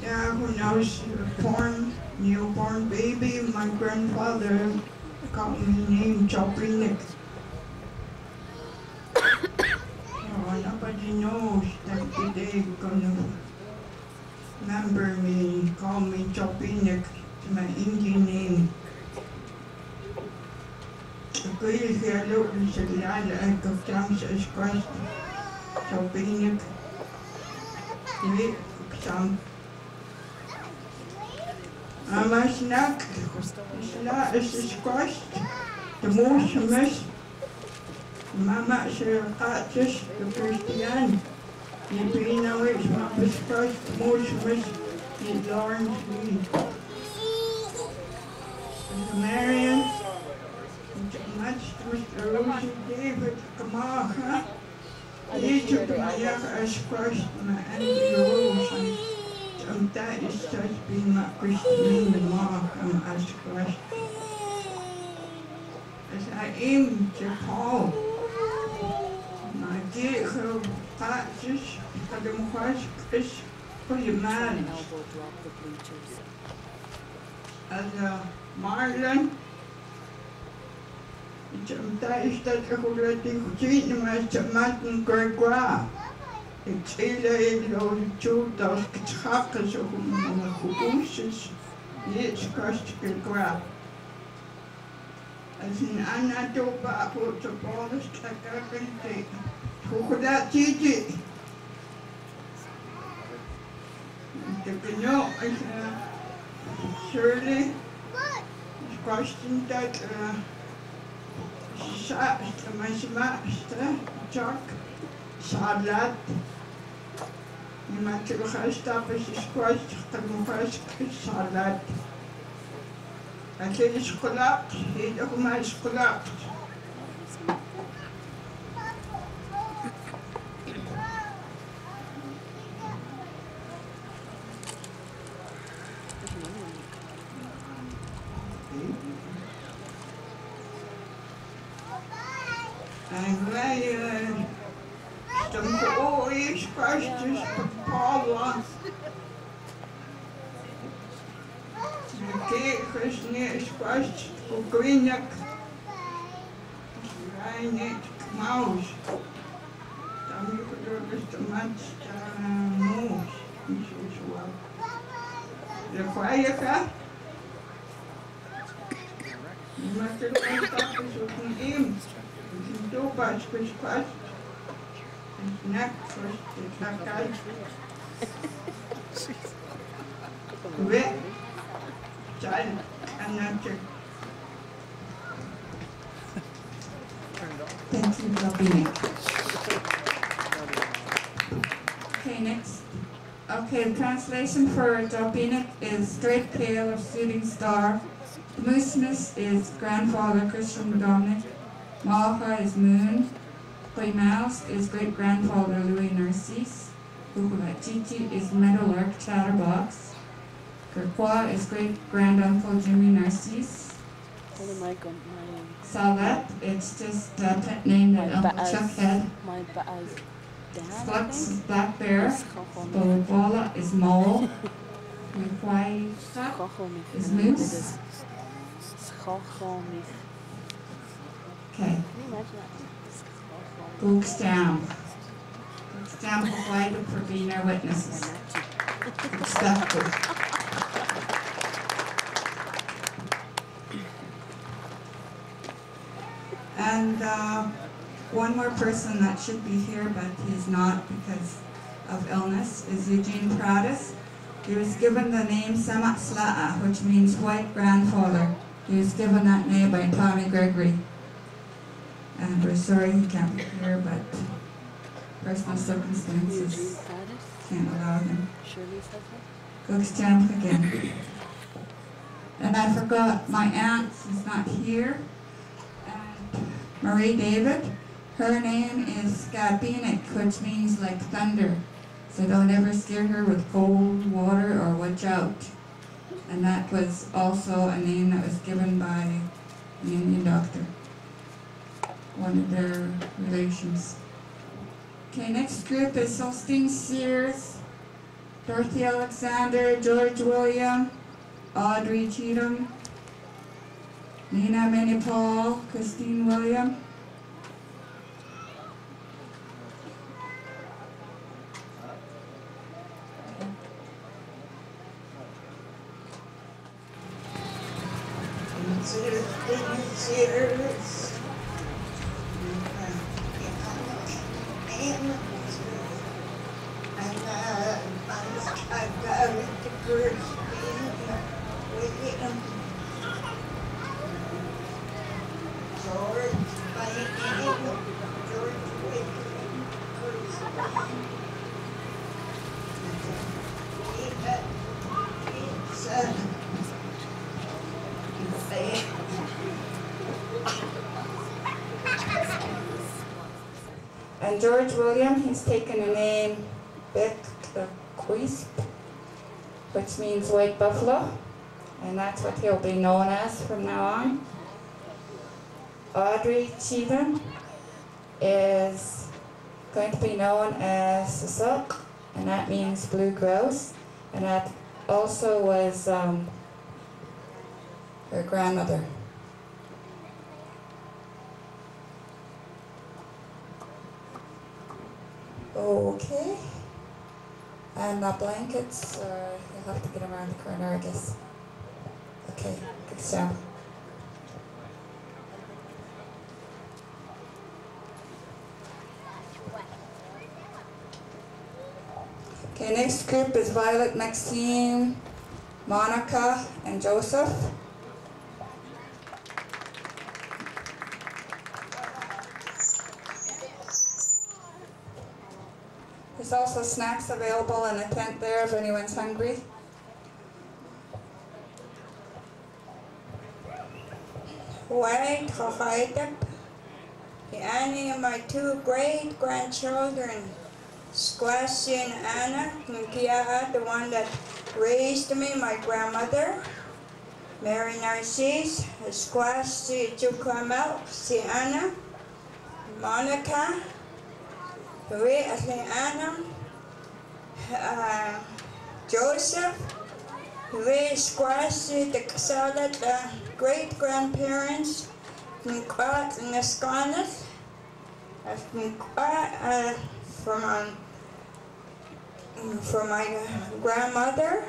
Yeah, when I was born, newborn baby, my grandfather got me named Jalbinik. Oh, nobody knows that today gonna remember me and call me Jalbinik, my Indian name. Kun je hier lopen ze laden uit of dansen is kwast. Jalbinik. Nee, ik zang. Maar snack, sla is kwast. De mooiste mis. Mama ze gaat dus de Christian. Je bent nou eens maar beskwast. De mooiste mis. Die Lawrence Lee. Marion. Much Mr. Rosie David Kamaha. Deze op mijn jager als kwast. Maar Andy Rose. Dat is dat bij mijn Christine Markham als kwast. Als hij eentje Paul. Maar die gepaardjes van de kwast is voor je man. Als Marlon. Dat is dat ik ook dat ik gezien maar ze maken Gregoire. Ik zei heel goed als ik het schakel zo goed is. Dit kost Gregoire. Als een ander topa wordt op alles trekken tegen. Hoe dat ziet je? De knop is Shirley. Het kost niet dat Masma, Jack, Salad, لما تلخشتا بشكوش تقمخش كشالات أكيد شقلاق هيدهما شقلاق En dan hoor je spastjes bepalen. De kegels neer spast voor kwinnelijk. Weinig maus. Dan moet je de mens staan moos. Niet zo. De veilige. Je maakt er een stapje zo van in. Doe pas. Snack first, it's not guys. Wet, child, and nature. Thank you, Robin. Okay, next. Okay, the translation for Dobinik is Great Pale of Shooting Star. Moosmus is Grandfather Christian Dominic. Malha is Moon. Mouse is great-grandfather Louis Narcisse. Chichi is Meadowlark Chatterbox. Gerquois is great-granduncle Jimmy Narcisse. Salet, it's just a pet name that Uncle Chuck had. Flux is Black Bear. Bolwala is Mole. Kwai is Moose. Okay. Books down. Books down provided for being our witnesses. Good stuff, good. And one more person that should be here, but he's not because of illness, is Eugene Pradis. He was given the name Tsm7aksaltn, which means white grandfather. He was given that name by Tommy Gregory. And we're sorry he can't be here, but personal circumstances can't allow him. Go stand up again. And I forgot, my aunt is not here. And Marie David, her name is Skabinik, which means like thunder. So don't ever scare her with cold water or watch out. And that was also a name that was given by an Indian doctor. One of their relations. Okay, next group is Celestine Sears, Dorothy Alexander, George William, Audrey Cheatham, Nina Minnie Paul, Christine William. Cheers. And George William, he's taken a name, Bequisp, which means white buffalo, and that's what he'll be known as from now on. Audrey Cheatham is going to be known as Susuk, and that means blue grouse, and that also was her grandmother. Okay, and the blankets, you'll have to get them around the corner, I guess. Okay, good job. Okay, next group is Violet, Maxine, Monica, and Joseph. There's also snacks available in the tent there if anyone's hungry. Wait, Annie and my two great-grandchildren, Splatsin Anna, the one that raised me, my grandmother, Mary Narcisse, Splatsin Tsm7aksaltn, Monica, Anna, Joseph, Splatsin Tsm7aksaltn, great-grandparents, from my grandmother,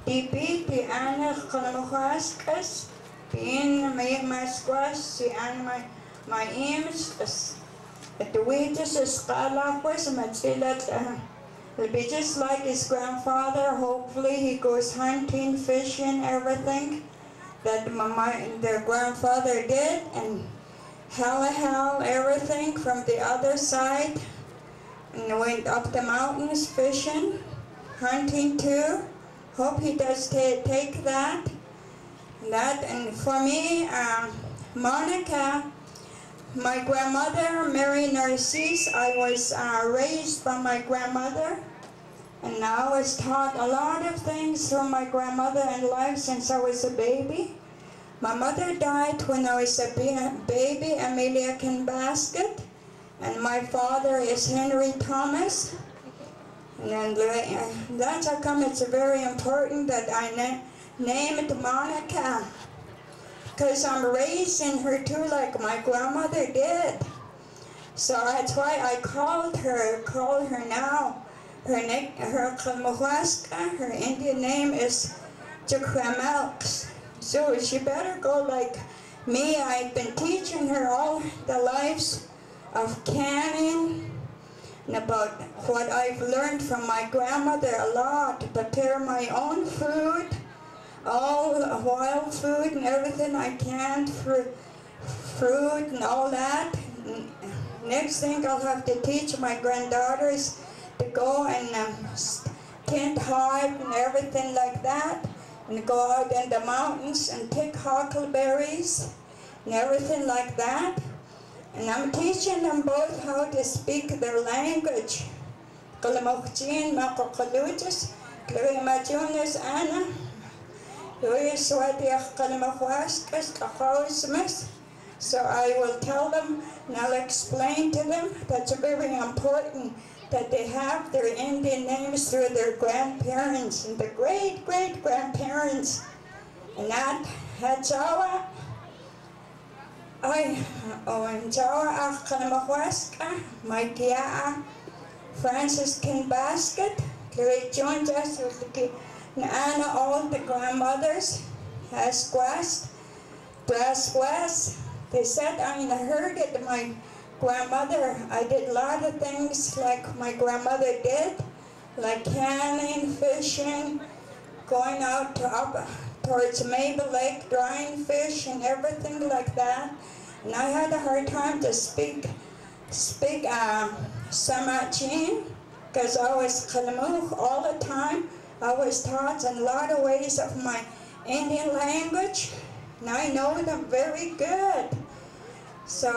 Tipi, Anna Kalmuhaskas, Pin Masquas, Anna my aims, at the wages of Scalacus, Matsilat, it'll be just like his grandfather. Hopefully, he goes hunting, fishing, everything that their grandfather did, and hell, everything from the other side, and went up the mountains fishing, hunting too. Hope he does take that. And for me, Monica, my grandmother, Mary Narcisse, I was raised by my grandmother, and I was taught a lot of things from my grandmother in life since I was a baby. My mother died when I was a baby, Amelia Basket, and my father is Henry Thomas. And that's how come it's very important that I named Monica, because I'm raising her too like my grandmother did. So that's why I call her now. Her Kalmuhaska, her Indian name is Tsm7ak. So she better go like me. I've been teaching her all the lives of canning and about what I've learned from my grandmother a lot, to prepare my own food, all wild food and everything I can, fruit and all that. Next thing I'll have to teach my granddaughters to go and tent hard and everything like that, and go out in the mountains and pick huckleberries and everything like that. And I'm teaching them both how to speak their language. So I will tell them and I'll explain to them that's very important, that they have their Indian names through their grandparents and the great-great-grandparents. And that's how my tia Francis Basket, joined us with the Anna, all the grandmothers, has West. They said I heard it. My grandmother, I did a lot of things like my grandmother did, like canning, fishing, going out towards Maple Lake, drying fish and everything like that. And I had a hard time to speak Samachin, because I was Kalamuch all the time. I was taught in a lot of ways of my Indian language, and I know them very good. So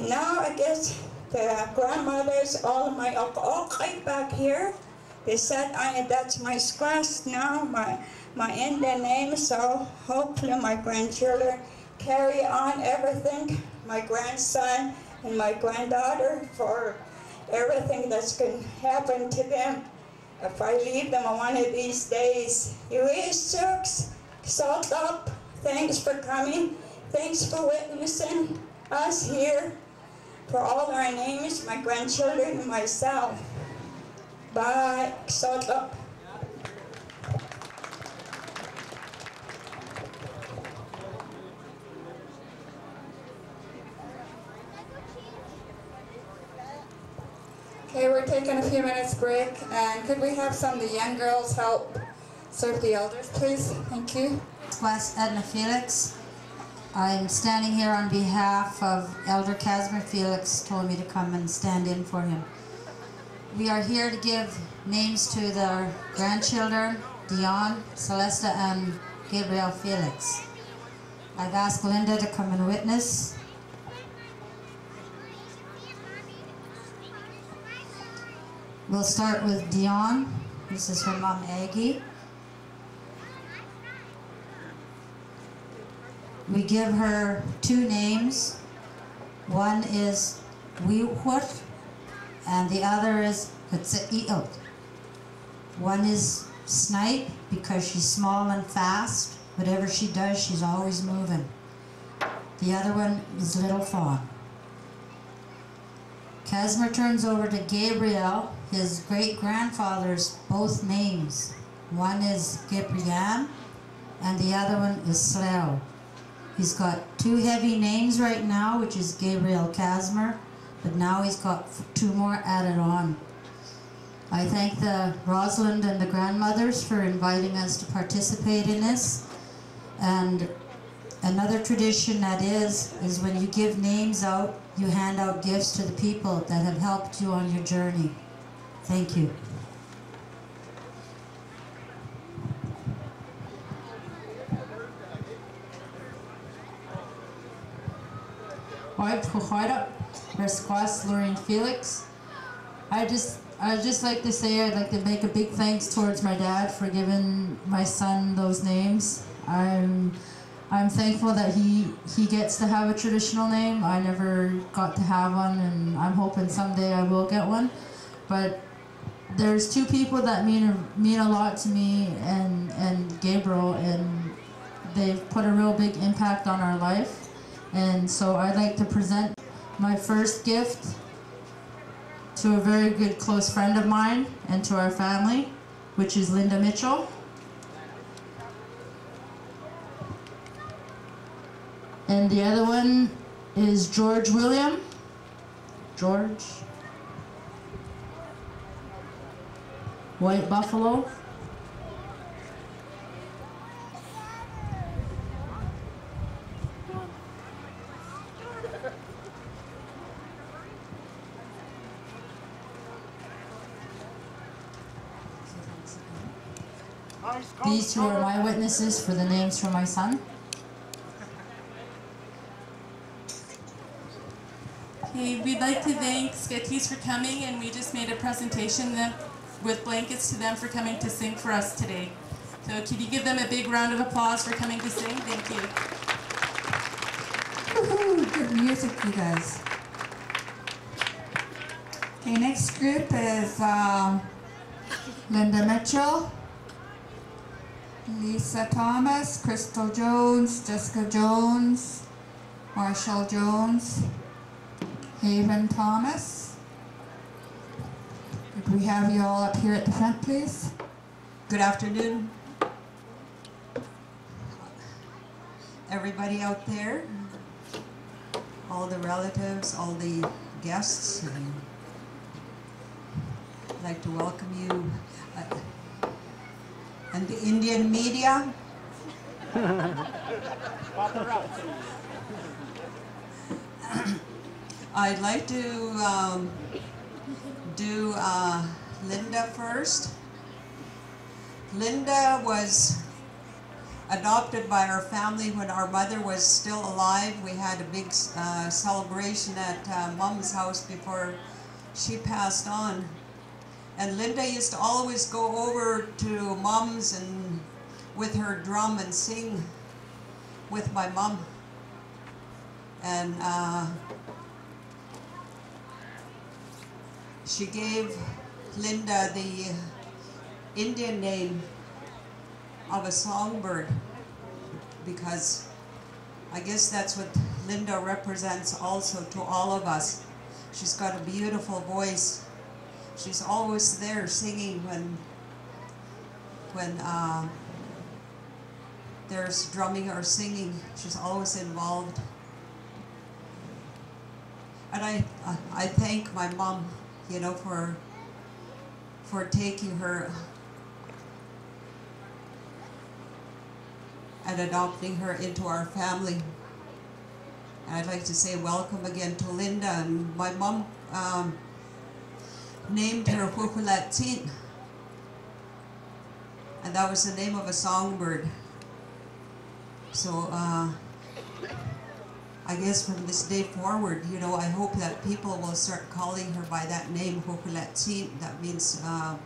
now I guess the grandmothers, all of my okay back here, they said that's my squash now, my Indian name. So hopefully my grandchildren carry on everything, my grandson and my granddaughter, for everything that's going to happen to them if I leave them on one of these days. Salt up. Thanks for coming. Thanks for witnessing us here, for all our names, my grandchildren and myself. Bye. Salt up. Okay, we're taking a few minutes break, and could we have some of the young girls help serve the elders, please? Thank you. Edna Felix. I'm standing here on behalf of Elder Casimir Felix, told me to come and stand in for him. We are here to give names to their grandchildren, Dion, Celesta, and Gabriel Felix. I've asked Linda to come and witness. We'll start with Dion. This is her mom, Aggie. We give her two names. One is Wiwhut, and the other is Hutsa'iot. One is Snipe because she's small and fast. Whatever she does, she's always moving. The other one is Little Fawn. Casmer turns over to Gabriel, his great-grandfather's both names. One is Gipriam, and the other one is Sleo. He's got two heavy names right now, which is Gabriel Casmer, but now he's got two more added on. I thank the Rosalind and the grandmothers for inviting us to participate in this. And another tradition that is when you give names out, you hand out gifts to the people that have helped you on your journey. Thank you. Felix. I'd just like to say I'd like to make a big thanks towards my dad for giving my son those names. I'm thankful that he gets to have a traditional name. I never got to have one, and I'm hoping someday I will get one. But there's two people that mean a lot to me and Gabriel, and they've put a real big impact on our life. And so I'd like to present my first gift to a very good close friend of mine and to our family, which is Linda Mitchell. And the other one is George William. George. White Buffalo. These two are my witnesses for the names for my son. Okay, we'd like to thank Sketties for coming, and we just made a presentation with blankets to them for coming to sing for us today. So could you give them a big round of applause for coming to sing? Thank you. Woohoo, good music, you guys. Okay, next group is Linda Mitchell, Lisa Thomas, Crystal Jones, Jessica Jones, Marshall Jones, Haven Thomas. Could we have you all up here at the front, please? Good afternoon, everybody out there, all the relatives, all the guests. I'd like to welcome you, and the Indian media. I'd like to do Linda first. Linda was adopted by our family when our mother was still alive. We had a big celebration at Mom's house before she passed on. And Linda used to always go over to Mom's and with her drum and sing with my mom. And she gave Linda the Indian name of a songbird, because I guess that's what Linda represents also to all of us. She's got a beautiful voice. She's always there singing when there's drumming or singing. She's always involved. And I thank my mom, you know, for taking her and adopting her into our family. And I'd like to say welcome again to Linda. And my mom named her Splatsin, and that was the name of a songbird. So I guess from this day forward, you know, I hope that people will start calling her by that name, Splatsin. That means a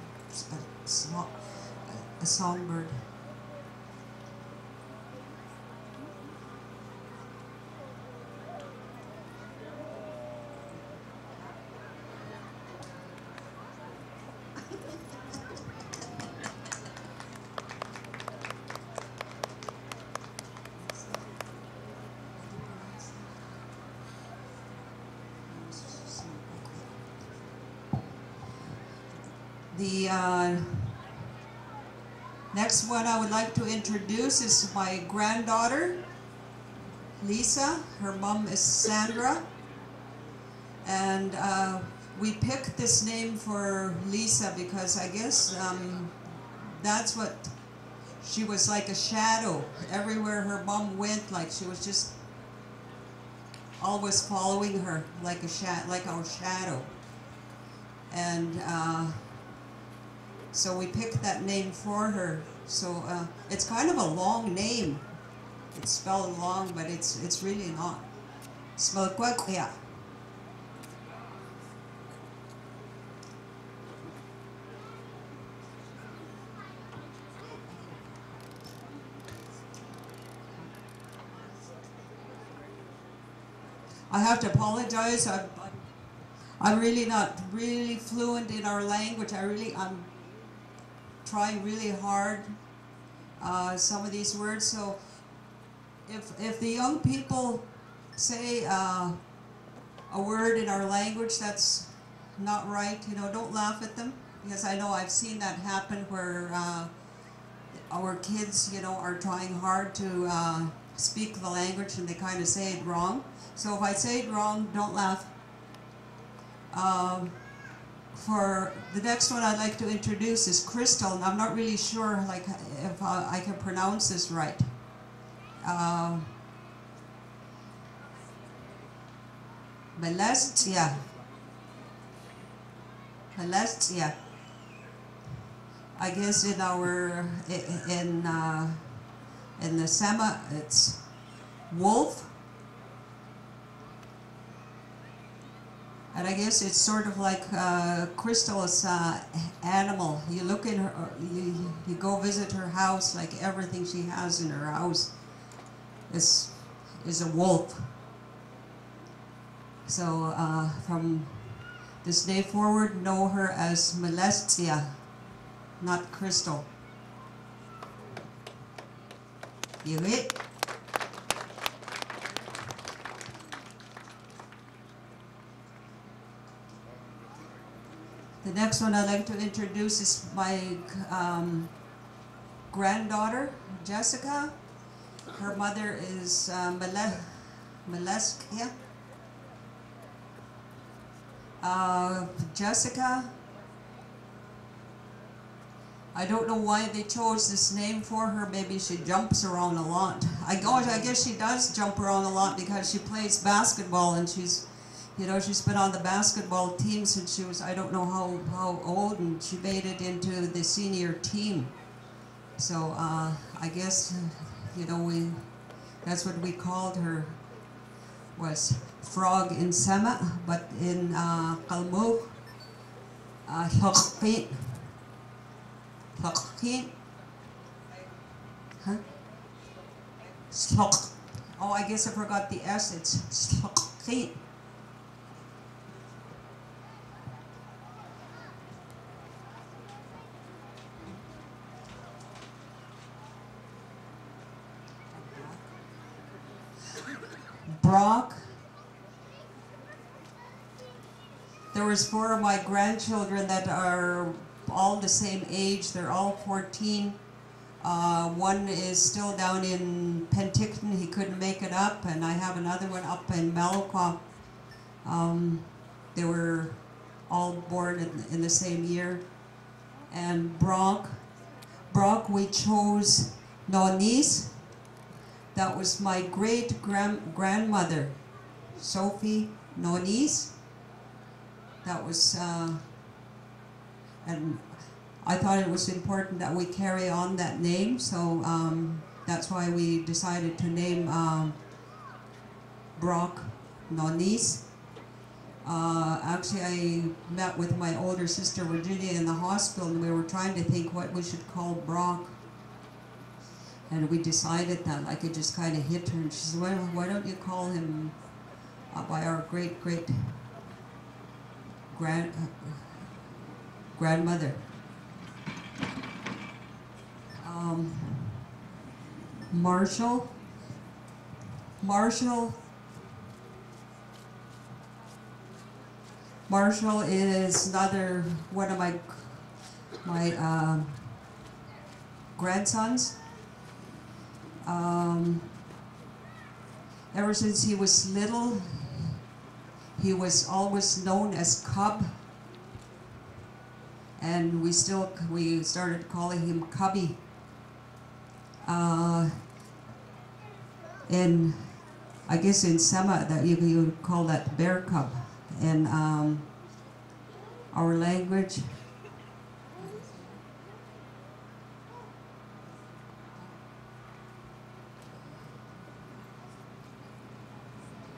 songbird. The next one I would like to introduce is my granddaughter, Lisa. Her mom is Sandra. And we picked this name for Lisa because I guess that's what, she was like a shadow. Everywhere her mom went, like she was just always following her like like our shadow. And so we picked that name for her. So it's kind of a long name. It's spelled long, but it's really not. Tsm7aksaltn. I have to apologize. I'm really not really fluent in our language. I'm trying really hard some of these words. So if the young people say a word in our language that's not right, you know, don't laugh at them, because I know I've seen that happen where our kids, you know, are trying hard to speak the language and they kind of say it wrong. So if I say it wrong, don't laugh. For the next one I'd like to introduce is Crystal, and I'm not really sure like if I can pronounce this right. Tsm7aksaltn. Tsm7aksaltn. I guess in our in the Sama it's wolf. And I guess it's sort of like Crystal's animal. You look in her, you go visit her house, like everything she has in her house is a wolf. So from this day forward, know her as Tsm7aksaltn, not Crystal. You it? The next one I'd like to introduce is my granddaughter, Jessica. Her mother is Maleska. Jessica, I don't know why they chose this name for her. Maybe she jumps around a lot. I guess she does jump around a lot because she plays basketball, and she's, you know, she's been on the basketball team since she was, I don't know how old, and she made it into the senior team. So I guess, you know, that's what we called her, was frog in Sema, but in Kalmuk, Slokhin. Slokhin. Huh? Slok. Oh, I guess I forgot the S. It's Slokhin. Brock. There was 4 of my grandchildren that are all the same age. They're all 14. One is still down in Penticton. He couldn't make it up, and I have another one up in Malacca. They were all born in the same year. And Brock, we chose Nonis. That was my grandmother, Sophie Nonis. That was And I thought it was important that we carry on that name, so that's why we decided to name Brock Nonis. Actually, I met with my older sister Virginia in the hospital, and we were trying to think what we should call Brock. And we decided that, like, it just kind of hit her, and she said, well, why don't you call him by our grandmother. Marshall is another one of my grandsons. Ever since he was little, he was always known as Cub, and we started calling him Cubby. And I guess in Sema that you would call that bear cub. In our language,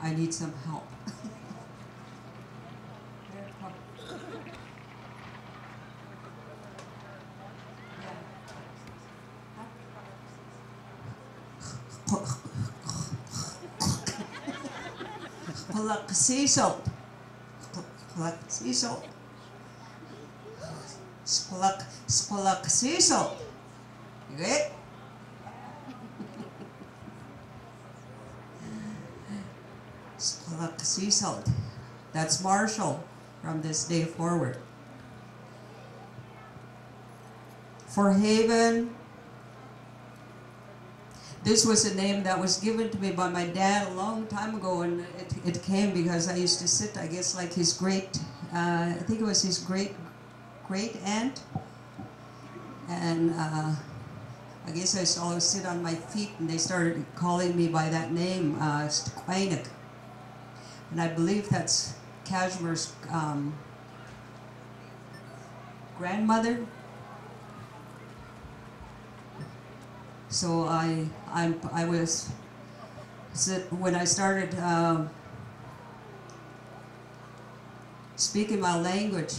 I need some help. Splatsin Tsm7aksaltn. You get it? Splatsin. That's Marshall from this day forward. For Haven, this was a name that was given to me by my dad a long time ago, and it came because I used to sit, I guess, like his I think it was his great aunt, and I guess I used to always sit on my feet, and they started calling me by that name, Stkwinek. And I believe that's Kashmir's grandmother. So when I started speaking my language,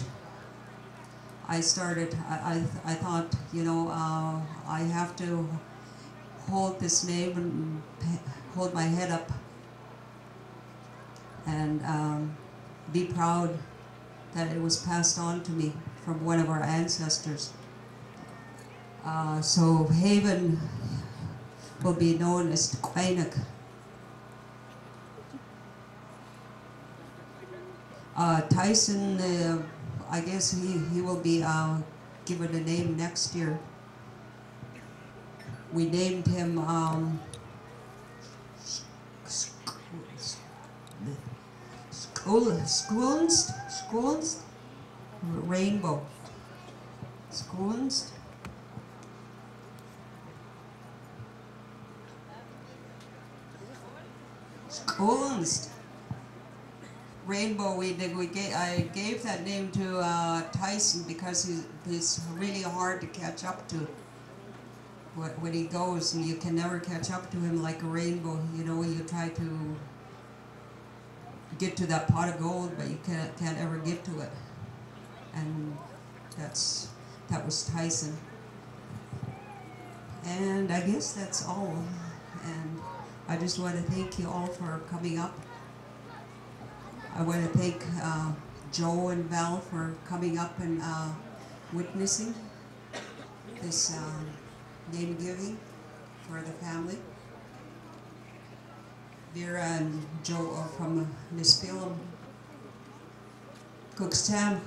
I thought, you know, I have to hold this name and hold my head up and be proud that it was passed on to me from one of our ancestors. So Haven will be known as Stkwinek. Tyson, I guess he will be given a name next year. We named him Schoolst Rainbow. Schoolst. Rainbow. I gave that name to Tyson because he's really hard to catch up to. When he goes, and you can never catch up to him like a rainbow. You know, you try to get to that pot of gold, but you can't ever get to it. And that was Tyson. And I guess that's all. And I just want to thank you all for coming up. I want to thank Joe and Val for coming up and witnessing this name giving for the family. Vera and Joe are from Nispilum, Cookstam.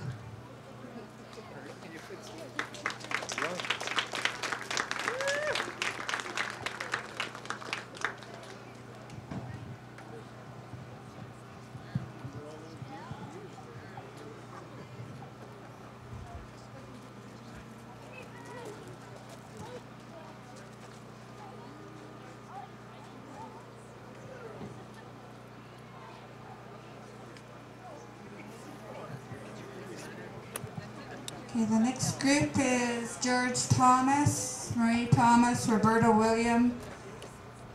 Okay, the next group is George Thomas, Marie Thomas, Roberta William,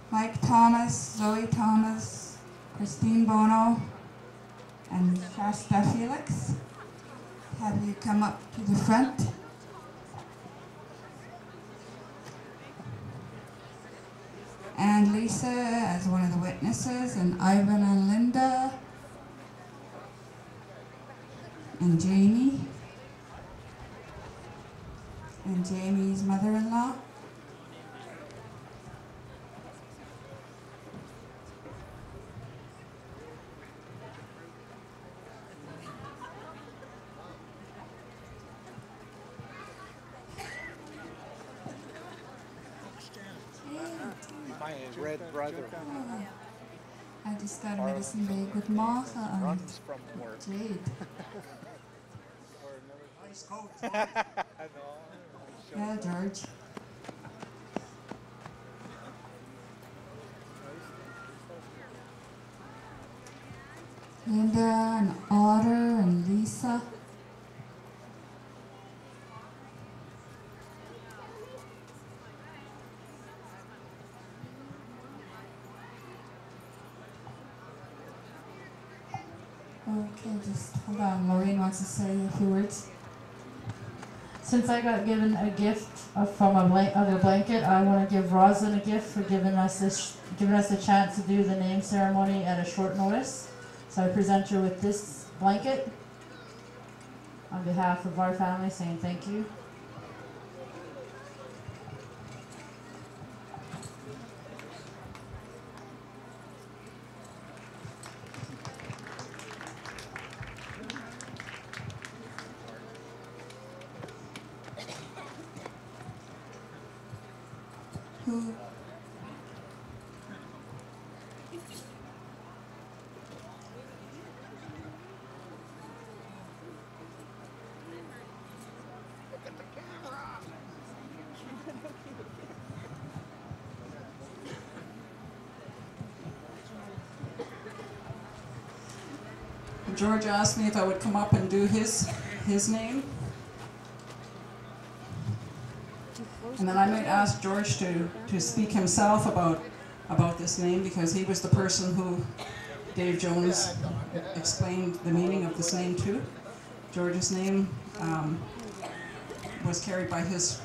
Mike Thomas, Zoe Thomas, Christine Bono, and Shasta Felix. Have you come up to the front? And Lisa as one of the witnesses, and Ivan and Linda, and Jamie, and Jamie's mother-in-law. My red brother. I just got a medicine bag with Martha and Runs from work. Jade. Nice coat. Yeah, George. Linda and Otter and Lisa. Okay, just hold on. Maureen wants to say a few words. Since I got given a gift from a blanket, I want to give Roslyn a gift for giving us a chance to do the name ceremony at a short notice. So I present her with this blanket on behalf of our family, saying thank you. Who? George asked me if I would come up and do his name. And then I might ask George to speak himself about this name, because he was the person who Dave Jones explained the meaning of this name to. George's name was carried by his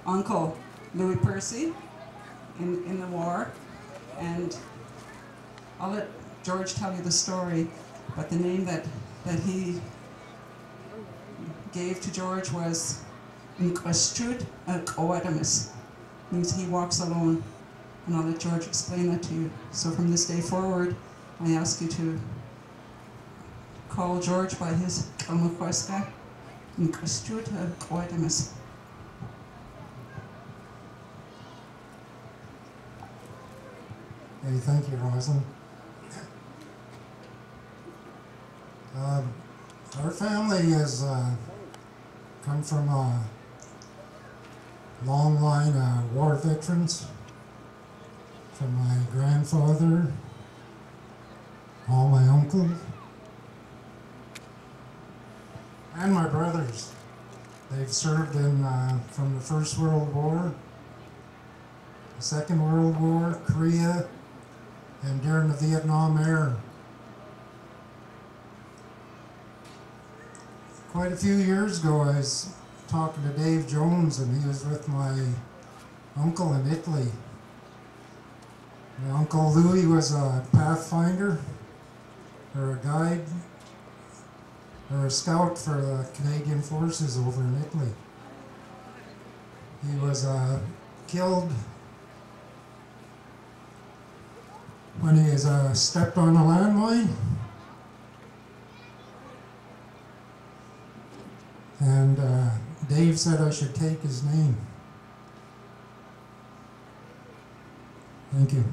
uncle, Louis Percy, in the war. And I'll let George tell you the story, but the name that he gave to George was Nkwastud Oadamis, means he walks alone. And I'll let George explain that to you. So from this day forward, I ask you to call George by his Kalmakwaska Nkwastud Oadamis. Hey, thank you, Rosalind. Our family has come from a long line of war veterans, from my grandfather, all my uncles, and my brothers. They've served in from the First World War, the Second World War, Korea, and during the Vietnam era. Quite a few years ago, I was talking to Dave Jones, and he was with my uncle in Italy. My Uncle Louis was a pathfinder, or a guide, or a scout for the Canadian forces over in Italy. He was killed when he was stepped on a landmine. And Dave said I should take his name. Thank you.